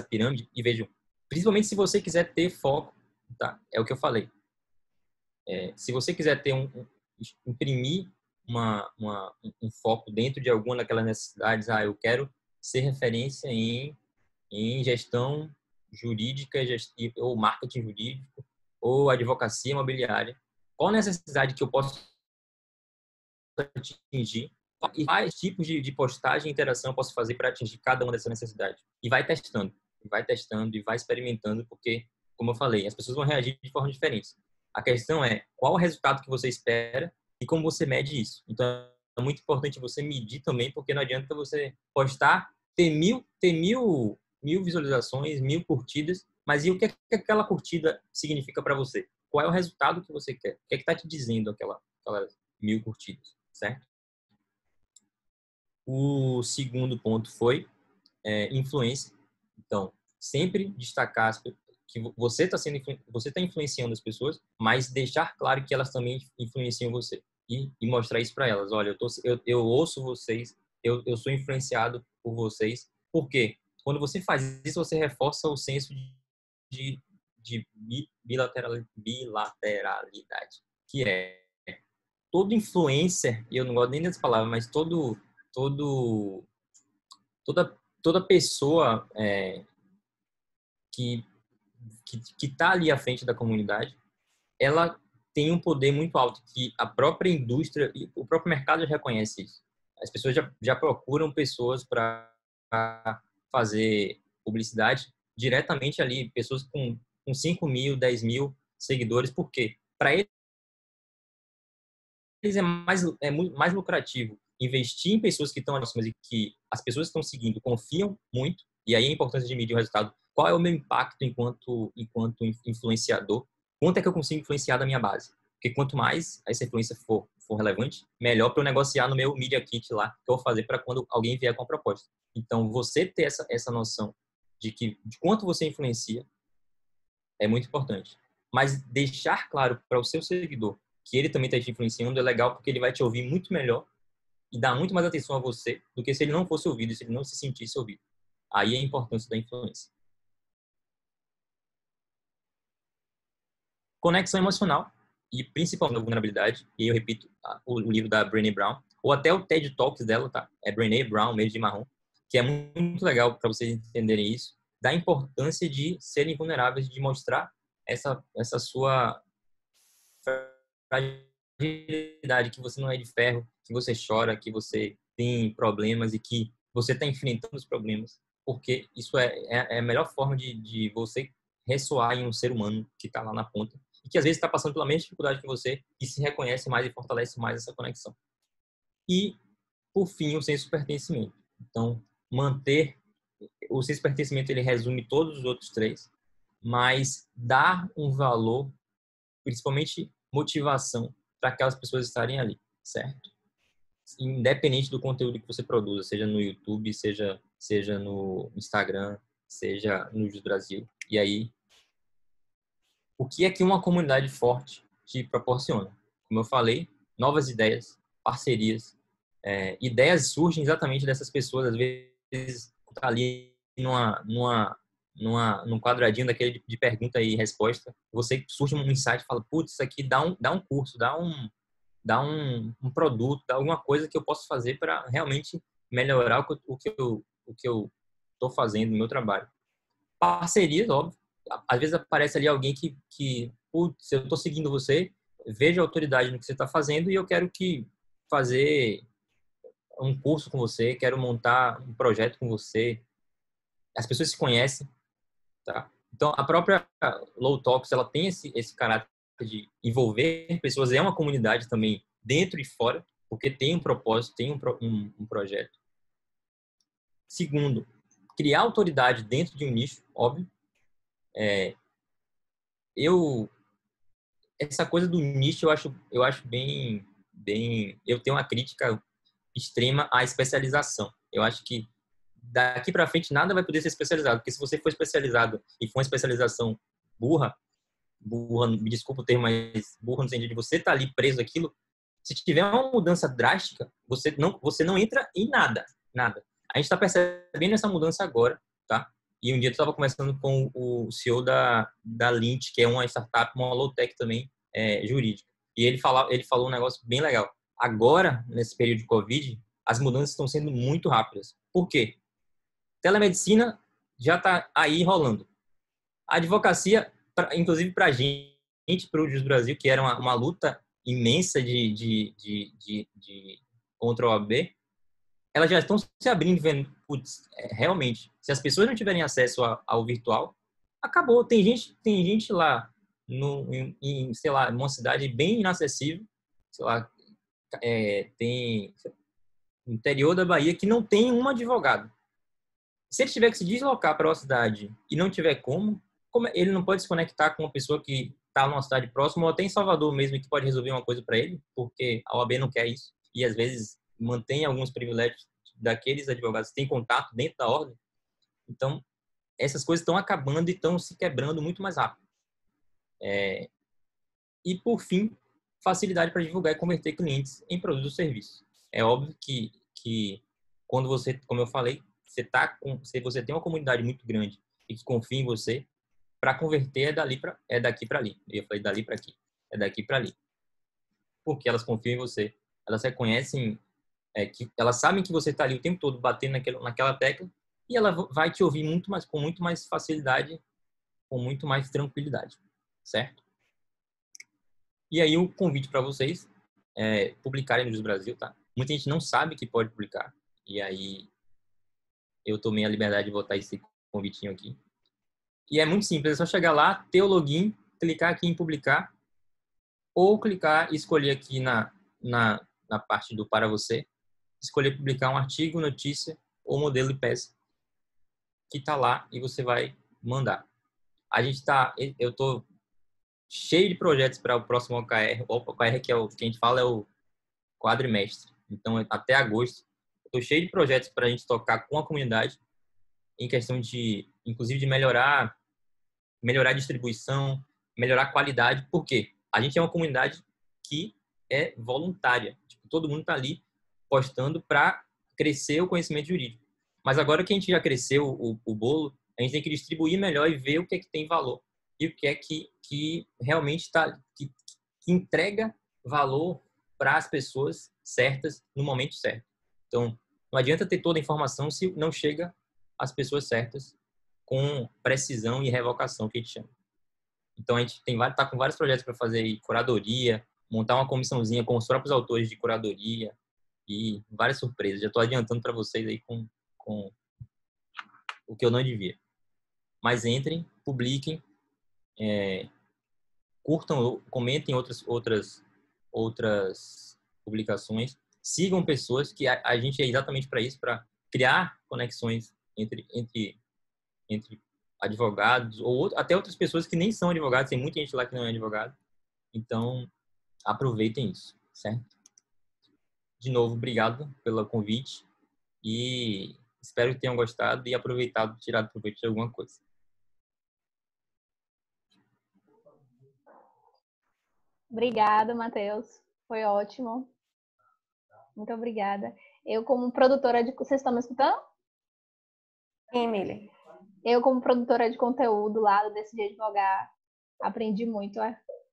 pirâmide e vejam, principalmente se você quiser ter foco, tá? É o que eu falei. Se você quiser ter imprimir um foco dentro de alguma daquelas necessidades, eu quero ser referência em gestão jurídica ou marketing jurídico ou advocacia imobiliária. Qual necessidade que eu posso atingir quais tipos de postagem e interação eu posso fazer para atingir cada uma dessas necessidades. E vai testando, e vai experimentando, porque, como eu falei, as pessoas vão reagir de forma diferente. A questão é qual o resultado que você espera e como você mede isso. Então, é muito importante você medir também, porque não adianta você postar, ter mil visualizações, 1000 curtidas, mas e o que aquela curtida significa para você? Qual é o resultado que você quer? O que está te dizendo aquelas 1000 curtidas, certo? O segundo ponto foi influência. Então, sempre destacar que você está influenciando as pessoas, mas deixar claro que elas também influenciam você e mostrar isso para elas. Olha, eu ouço vocês, eu sou influenciado por vocês. Por quê? Quando você faz isso, você reforça o senso de bilateralidade, que é todo influencer, e eu não gosto nem dessa palavra, mas toda pessoa que está ali à frente da comunidade, ela tem um poder muito alto, que a própria indústria e o próprio mercado já reconhece isso. As pessoas já procuram pessoas para fazer publicidade diretamente ali, pessoas com 5.000, 10.000 seguidores. Por quê? Para eles é muito mais lucrativo investir em pessoas que estão próximas e que as pessoas que estão seguindo confiam muito, e aí a importância de medir o resultado. Qual é o meu impacto enquanto influenciador? Quanto é que eu consigo influenciar da minha base? Porque quanto mais essa influência for relevante, melhor para eu negociar no meu Media Kit lá, que eu vou fazer para quando alguém vier com a proposta. Então, você ter essa noção de quanto você influencia é muito importante. Mas deixar claro para o seu seguidor que ele também está te influenciando é legal, porque ele vai te ouvir muito melhor e dar muito mais atenção a você do que se ele não fosse ouvido, se ele não se sentisse ouvido. Aí é a importância da influência. Conexão emocional e principalmente a vulnerabilidade. E eu repito o livro da Brené Brown, ou até o TED Talks dela, tá? É Brené Brown, Meio de Marrom, que é muito legal para vocês entenderem isso, da importância de serem vulneráveis, de mostrar essa sua fragilidade, que você não é de ferro, que você chora, que você tem problemas e que você está enfrentando os problemas, porque isso é a melhor forma de você ressoar em um ser humano que está lá na ponta e que às vezes está passando pela mesma dificuldade que você e se reconhece mais e fortalece mais essa conexão. E, por fim, o senso de pertencimento. Então, manter o senso de pertencimento, ele resume todos os outros três, mas dar um valor, principalmente motivação, para aquelas pessoas estarem ali, certo? Independente do conteúdo que você produza, seja no YouTube, seja no Instagram, seja no Jus Brasil. E aí, o que é que uma comunidade forte te proporciona? Como eu falei, novas ideias, parcerias. Ideias surgem exatamente dessas pessoas, às vezes tá ali num quadradinho daquele de pergunta e resposta, você surge um insight e fala, putz, isso aqui dá um curso, dá um produto, dá alguma coisa que eu posso fazer para realmente melhorar o que eu estou fazendo no meu trabalho. Parcerias, óbvio. Às vezes aparece ali alguém que putz, eu estou seguindo você, vejo a autoridade no que você está fazendo e eu quero fazer um curso com você, quero montar um projeto com você. As pessoas se conhecem, tá? Então, a própria Low Talks, ela tem esse caráter de envolver pessoas, é uma comunidade também dentro e fora, porque tem um propósito, tem um projeto. Segundo, criar autoridade dentro de um nicho, óbvio. Essa coisa do nicho eu acho bem, eu tenho uma crítica extrema à especialização. Eu acho que daqui para frente nada vai poder ser especializado, porque se você for especializado e for uma especialização burra, me desculpa o termo, mas burra no sentido de você estar ali preso aquilo, se tiver uma mudança drástica, você não entra em nada. A gente está percebendo essa mudança agora, tá? E um dia eu estava conversando com o CEO da Lint, que é uma startup, uma low-tech também, jurídica. E ele falou um negócio bem legal. Agora, nesse período de Covid, as mudanças estão sendo muito rápidas. Por quê? Telemedicina já está aí rolando. A advocacia, inclusive para a gente, para o Jus Brasil, que era uma luta imensa de contra a OAB, elas já estão se abrindo, vendo, putz, realmente, se as pessoas não tiverem acesso ao virtual, acabou. Tem gente lá sei lá, numa cidade bem inacessível, sei lá, tem no interior da Bahia que não tem um advogado. Se ele tiver que se deslocar para uma cidade e não tiver como ele não pode se conectar com uma pessoa que está numa cidade próxima ou até em Salvador mesmo que pode resolver uma coisa para ele, porque a OAB não quer isso e às vezes mantém alguns privilégios daqueles advogados que têm contato dentro da ordem. Então, essas coisas estão acabando e estão se quebrando muito mais rápido. E, por fim, facilidade para divulgar e converter clientes em produtos ou serviços. É óbvio que quando você, como eu falei, se você tem uma comunidade muito grande e que confia em você, para converter é daqui para ali. Eu falei dali para aqui. É daqui para ali. Porque elas confiam em você. Elas reconhecem, que elas sabem que você está ali o tempo todo batendo naquela tecla e ela vai te ouvir com muito mais facilidade, com muito mais tranquilidade. Certo? E aí o convite para vocês é publicarem no Jus Brasil, tá? Muita gente não sabe que pode publicar. E aí eu tomei a liberdade de botar esse convitinho aqui. E é muito simples, é só chegar lá, ter o login, clicar aqui em publicar, ou clicar e escolher aqui na parte do para você, escolher publicar um artigo, notícia ou modelo de peça que está lá e você vai mandar. Eu estou cheio de projetos para o próximo OKR. O OKR que a gente fala é o quadrimestre. Então, até agosto, estou cheio de projetos para a gente tocar com a comunidade em questão de, inclusive, de melhorar a distribuição, melhorar a qualidade. Por quê? A gente é uma comunidade que é voluntária. Tipo, todo mundo está ali postando para crescer o conhecimento jurídico. Mas agora que a gente já cresceu o bolo, a gente tem que distribuir melhor e ver o que é que tem valor. E o que é que realmente que entrega valor para as pessoas certas no momento certo. Então, não adianta ter toda a informação se não chega às pessoas certas com precisão e revocação, que a gente chama. Então, a gente tá com vários projetos para fazer aí, curadoria, montar uma comissãozinha com os próprios autores de curadoria e várias surpresas. Já estou adiantando para vocês aí com o que eu não devia. Mas entrem, publiquem, curtam, comentem outras publicações, sigam pessoas que a gente é exatamente para isso, para criar conexões entre advogados ou até outras pessoas que nem são advogados, tem muita gente lá que não é advogado. Então, aproveitem isso, certo? De novo, obrigado pelo convite e espero que tenham gostado e aproveitado, tirado proveito de alguma coisa. Obrigada, Matheus. Foi ótimo. Muito obrigada. Eu, como produtora de... Vocês estão me escutando? Sim, Emília. Eu, como produtora de conteúdo lá do Decidi Advogar, aprendi muito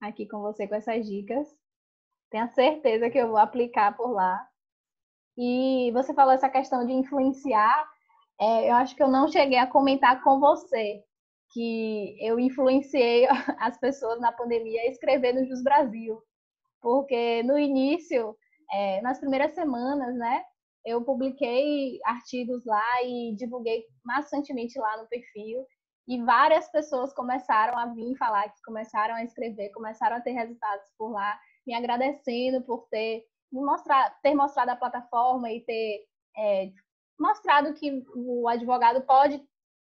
aqui com você com essas dicas. Tenho certeza que eu vou aplicar por lá. E você falou essa questão de influenciar. Eu acho que eu não cheguei a comentar com você que eu influenciei as pessoas na pandemia a escrever no Jus Brasil. Porque no início, nas primeiras semanas, né, eu publiquei artigos lá e divulguei maçantemente lá no perfil. E várias pessoas começaram a vir falar, que começaram a escrever, começaram a ter resultados por lá, me agradecendo por ter mostrado a plataforma e ter mostrado que o advogado pode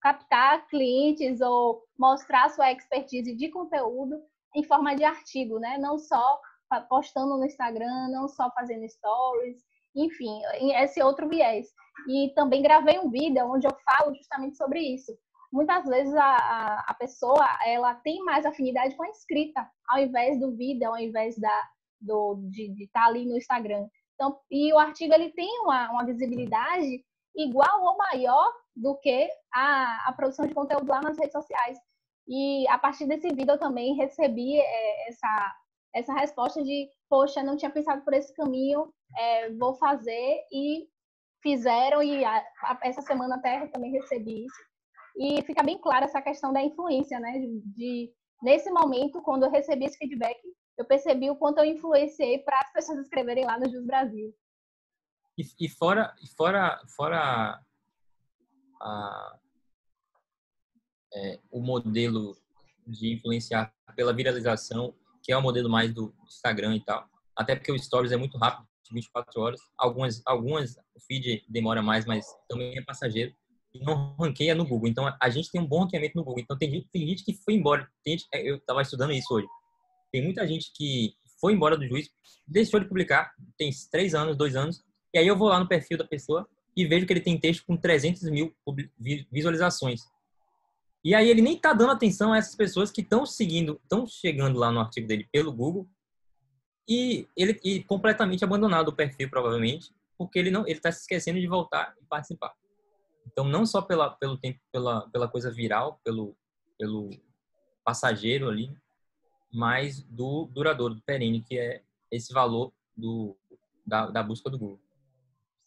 captar clientes ou mostrar sua expertise de conteúdo em forma de artigo, né? Não só postando no Instagram, não só fazendo stories, enfim, esse outro viés. E também gravei um vídeo onde eu falo justamente sobre isso. Muitas vezes a pessoa ela tem mais afinidade com a escrita, ao invés do vídeo, ao invés de estar ali no Instagram. Então, e o artigo ele tem uma visibilidade igual ou maior do que a produção de conteúdo lá nas redes sociais. E a partir desse vídeo eu também recebi essa resposta de, poxa, não tinha pensado por esse caminho, vou fazer, e fizeram, e essa semana até também recebi isso. E fica bem clara essa questão da influência, né? Nesse momento, quando eu recebi esse feedback, eu percebi o quanto eu influenciei para as pessoas escreverem lá no Jus Brasil. E fora a, o modelo de influenciar pela viralização, que é o modelo mais do Instagram e tal. Até porque o Stories é muito rápido, 24 horas. Algumas o feed demora mais, mas também é passageiro. E não ranqueia no Google. Então, a gente tem um bom ranqueamento no Google. Então, tem gente que foi embora. Eu estava estudando isso hoje. Tem muita gente que foi embora do Juiz, deixou de publicar, tem 3 anos, 2 anos, e aí eu vou lá no perfil da pessoa e vejo que ele tem texto com 300 mil visualizações. E aí ele nem tá dando atenção a essas pessoas que estão chegando lá no artigo dele pelo Google, e ele completamente abandonado o perfil, provavelmente, porque ele tá se esquecendo de voltar e participar. Então, não só pelo tempo, pela coisa viral, pelo passageiro ali, mas do duradouro, do perene, que é esse valor da busca do Google.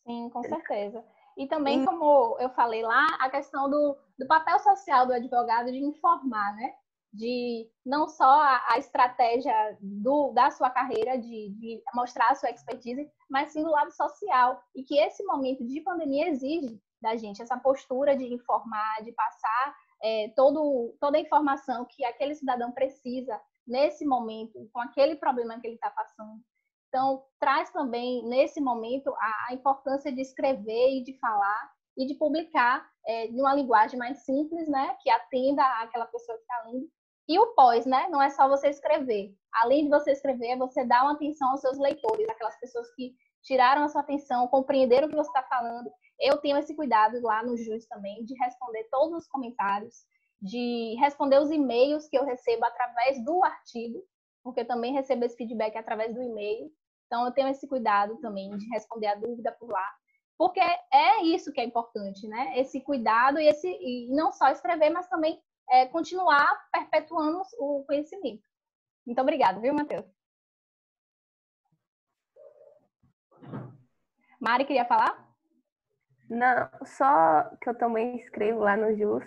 Sim, com certeza. E também, como eu falei lá, a questão do papel social do advogado de informar, né? De não só a estratégia da sua carreira, de mostrar a sua expertise, mas sim do lado social. E que esse momento de pandemia exige da gente essa postura de informar, de passar toda a informação que aquele cidadão precisa nesse momento, com aquele problema que ele está passando. Então, traz também, nesse momento, a importância de escrever e de falar e de publicar de uma linguagem mais simples, né? Que atenda àquela pessoa que está lendo. E o pós, né? Não é só você escrever. Além de você escrever, você dá uma atenção aos seus leitores, aquelas pessoas que tiraram a sua atenção, compreenderam o que você está falando. Eu tenho esse cuidado lá no Jus também, de responder todos os comentários, de responder os e-mails que eu recebo através do artigo, porque eu também recebo esse feedback através do e-mail. Então, eu tenho esse cuidado também de responder a dúvida por lá, porque é isso que é importante, né? Esse cuidado e não só escrever, mas também continuar perpetuando o conhecimento. Muito obrigada, viu, Matheus? Mari, queria falar? Não, só que eu também escrevo lá no Jus,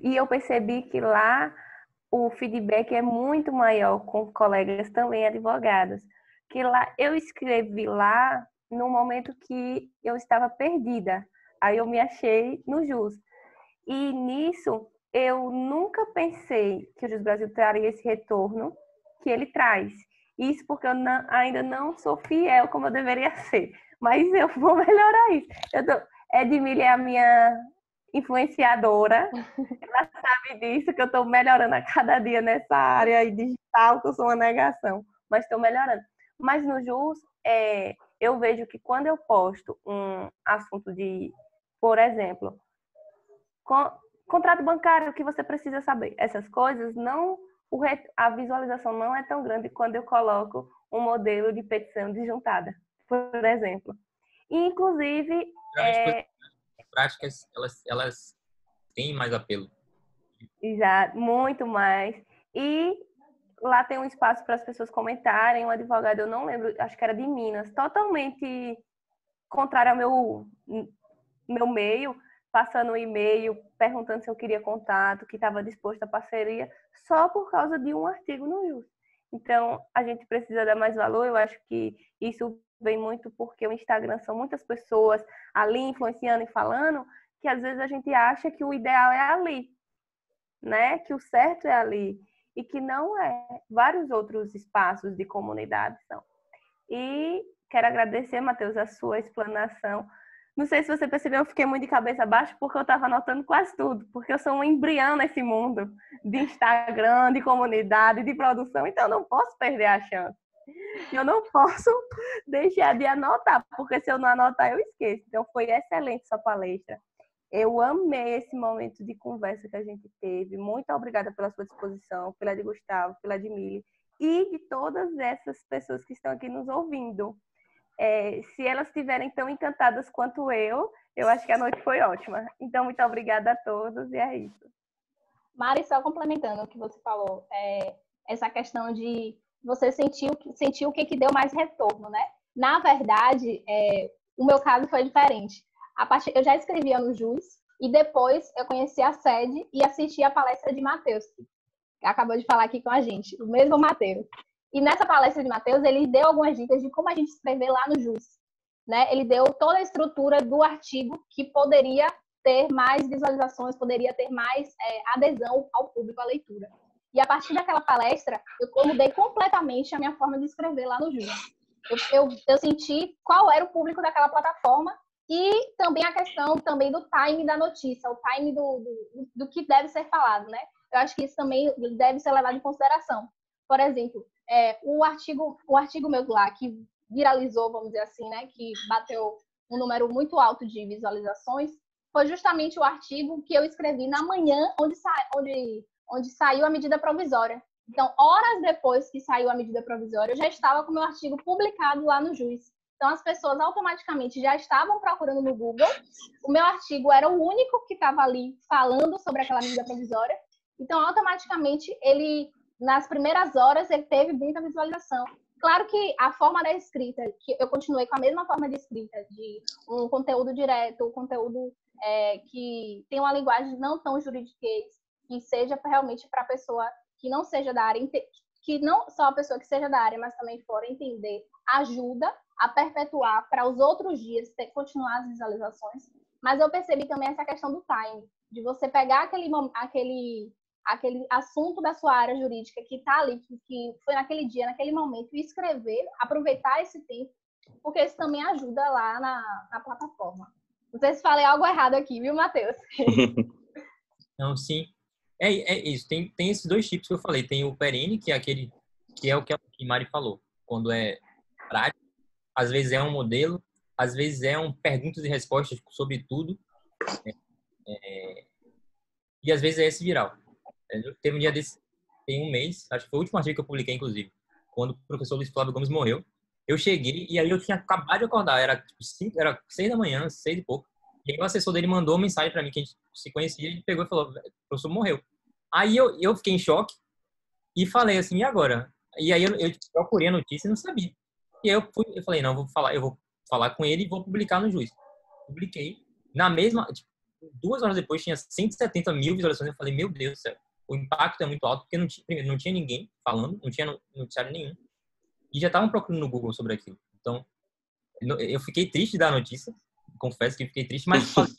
e eu percebi que lá o feedback é muito maior com colegas também advogados. Que lá eu escrevi lá no momento que eu estava perdida. Aí eu me achei no Jus. E nisso eu nunca pensei que o Jus Brasil traria esse retorno que ele traz. Isso porque eu ainda não sou fiel como eu deveria ser. Mas eu vou melhorar isso. Edmília é a minha influenciadora. Ela sabe disso, que eu estou melhorando a cada dia nessa área digital, que eu sou uma negação. Mas estou melhorando. Mas no Jus, eu vejo que quando eu posto um assunto de, por exemplo, contrato bancário, o que você precisa saber, essas coisas, a visualização não é tão grande quando eu coloco um modelo de petição disjuntada, por exemplo. E, inclusive... práticas, elas têm mais apelo. Exato, muito mais. E lá tem um espaço para as pessoas comentarem. Um advogado, eu não lembro, acho que era de Minas, totalmente contrário ao meu meio, passando um e-mail, perguntando se eu queria contato, que estava disposto à parceria, só por causa de um artigo no Jus. Então, a gente precisa dar mais valor. Eu acho que isso vem muito porque o Instagram são muitas pessoas ali influenciando e falando, que às vezes a gente acha que o ideal é ali, né? Que o certo é ali. E que não é. Vários outros espaços de comunidade são. E quero agradecer, Matheus, a sua explanação. Não sei se você percebeu, eu fiquei muito de cabeça baixa porque eu estava anotando quase tudo. Porque eu sou um embrião nesse mundo de Instagram, de comunidade, de produção. Então, eu não posso perder a chance. Eu não posso deixar de anotar, porque se eu não anotar, eu esqueço. Então, foi excelente sua palestra. Eu amei esse momento de conversa que a gente teve. Muito obrigada pela sua disposição, pela de Gustavo, pela de Mili e de todas essas pessoas que estão aqui nos ouvindo. Se elas estiverem tão encantadas quanto eu acho que a noite foi ótima. Então, muito obrigada a todos e é isso. Mari, só complementando o que você falou, essa questão de você sentir o que deu mais retorno, né? Na verdade, o meu caso foi diferente. Eu já escrevia no Jus e depois eu conheci a sede e assisti a palestra de Matheus, que acabou de falar aqui com a gente, o mesmo Matheus. E nessa palestra de Matheus, ele deu algumas dicas de como a gente escrever lá no Jus. né? Ele deu toda a estrutura do artigo que poderia ter mais visualizações, poderia ter mais adesão ao público à leitura. E a partir daquela palestra, eu mudei completamente a minha forma de escrever lá no Júlia. Eu senti qual era o público daquela plataforma e também a questão também do time da notícia, o time do que deve ser falado, né? Eu acho que isso também deve ser levado em consideração. Por exemplo, o artigo meu lá, que viralizou, vamos dizer assim, né? Que bateu um número muito alto de visualizações, foi justamente o artigo que eu escrevi na manhã onde saiu a medida provisória. Então, horas depois que saiu a medida provisória, eu já estava com o meu artigo publicado lá no Juiz. Então, as pessoas automaticamente já estavam procurando no Google. O meu artigo era o único que estava ali falando sobre aquela medida provisória. Então, automaticamente, nas primeiras horas, ele teve muita visualização. Claro que a forma da escrita, que eu continuei com a mesma forma de escrita, de um conteúdo direto, um conteúdo que tem uma linguagem não tão juridiquês, que seja realmente para a pessoa que não seja da área, que não só a pessoa que seja da área, mas também fora entender, ajuda a perpetuar para os outros dias continuar as visualizações. Mas eu percebi também essa questão do time, de você pegar aquele assunto da sua área jurídica que está ali, que foi naquele dia, naquele momento, e escrever, aproveitar esse tempo, porque isso também ajuda lá na plataforma. Não sei se falei algo errado aqui, viu, Matheus? Não, sim. É isso. Tem esses dois tipos que eu falei. Tem o perene, que é aquele que é o que a Mari falou. Quando é prático, às vezes é um modelo, às vezes é um perguntas e respostas sobre tudo. E às vezes é esse viral. Teve um dia desse, tem um mês, acho que foi o último artigo que eu publiquei, inclusive, quando o professor Luiz Flávio Gomes morreu. Eu cheguei e aí eu tinha acabado de acordar. Era 6 da manhã, 6 e pouco. E aí o assessor dele mandou uma mensagem para mim, que a gente se conhecia, ele pegou e falou, o professor morreu. Aí eu fiquei em choque e falei assim, e agora? E aí eu procurei a notícia e não sabia. E aí eu falei, não, eu vou falar com ele e vou publicar no Juiz. Publiquei. Na mesma, tipo, 2 horas depois tinha 170 mil visualizações. Eu falei, meu Deus do céu, o impacto é muito alto, porque primeiro, não tinha ninguém falando, não tinha noticiário nenhum. E já estavam procurando no Google sobre aquilo. Então, eu fiquei triste da notícia, confesso que fiquei triste, mas falei,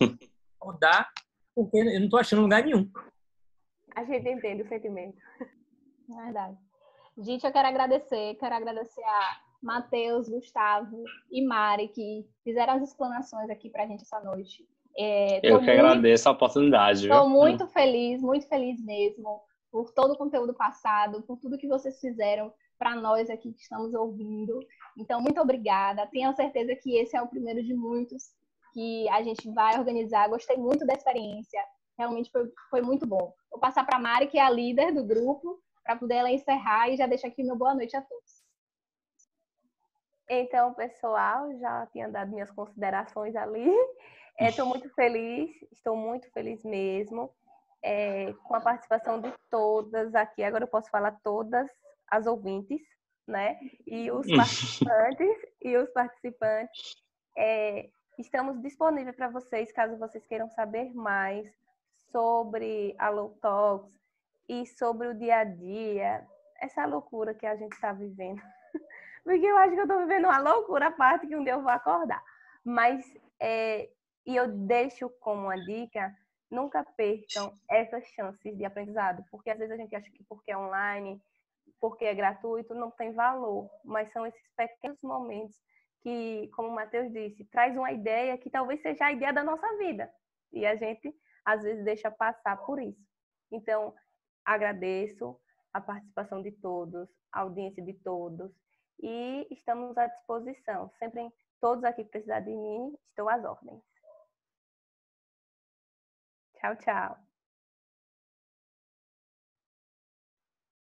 vou dar, porque eu não tô achando lugar nenhum. A gente entende o sentimento. Verdade. Gente, eu quero agradecer a Matheus, Gustavo e Mari, que fizeram as explanações aqui pra gente essa noite. Eu que agradeço a oportunidade, viu? Estou muito feliz mesmo, por todo o conteúdo passado, por tudo que vocês fizeram para nós aqui que estamos ouvindo. Então, muito obrigada. Tenho certeza que esse é o primeiro de muitos que a gente vai organizar. Gostei muito da experiência. Realmente foi muito bom. Vou passar para a Mari, que é a líder do grupo, para poder ela encerrar, e já deixo aqui meu boa noite a todos. Então, pessoal, já tinha dado minhas considerações ali. Estou muito feliz mesmo, com a participação de todas aqui. Agora eu posso falar todas as ouvintes, né? E os participantes. Estamos disponíveis para vocês, caso vocês queiram saber mais sobre a Law Talks e sobre o dia a dia, essa loucura que a gente está vivendo. Porque eu acho que eu estou vivendo uma loucura, a parte que um dia eu vou acordar. Mas, e eu deixo como uma dica, nunca percam essas chances de aprendizado. Porque às vezes a gente acha que porque é online, porque é gratuito, não tem valor. Mas são esses pequenos momentos que, como o Matheus disse, traz uma ideia que talvez seja a ideia da nossa vida. E a gente, às vezes, deixa passar por isso. Então, agradeço a participação de todos, a audiência de todos. E estamos à disposição. Sempre todos aqui que precisar de mim, estou às ordens. Tchau, tchau.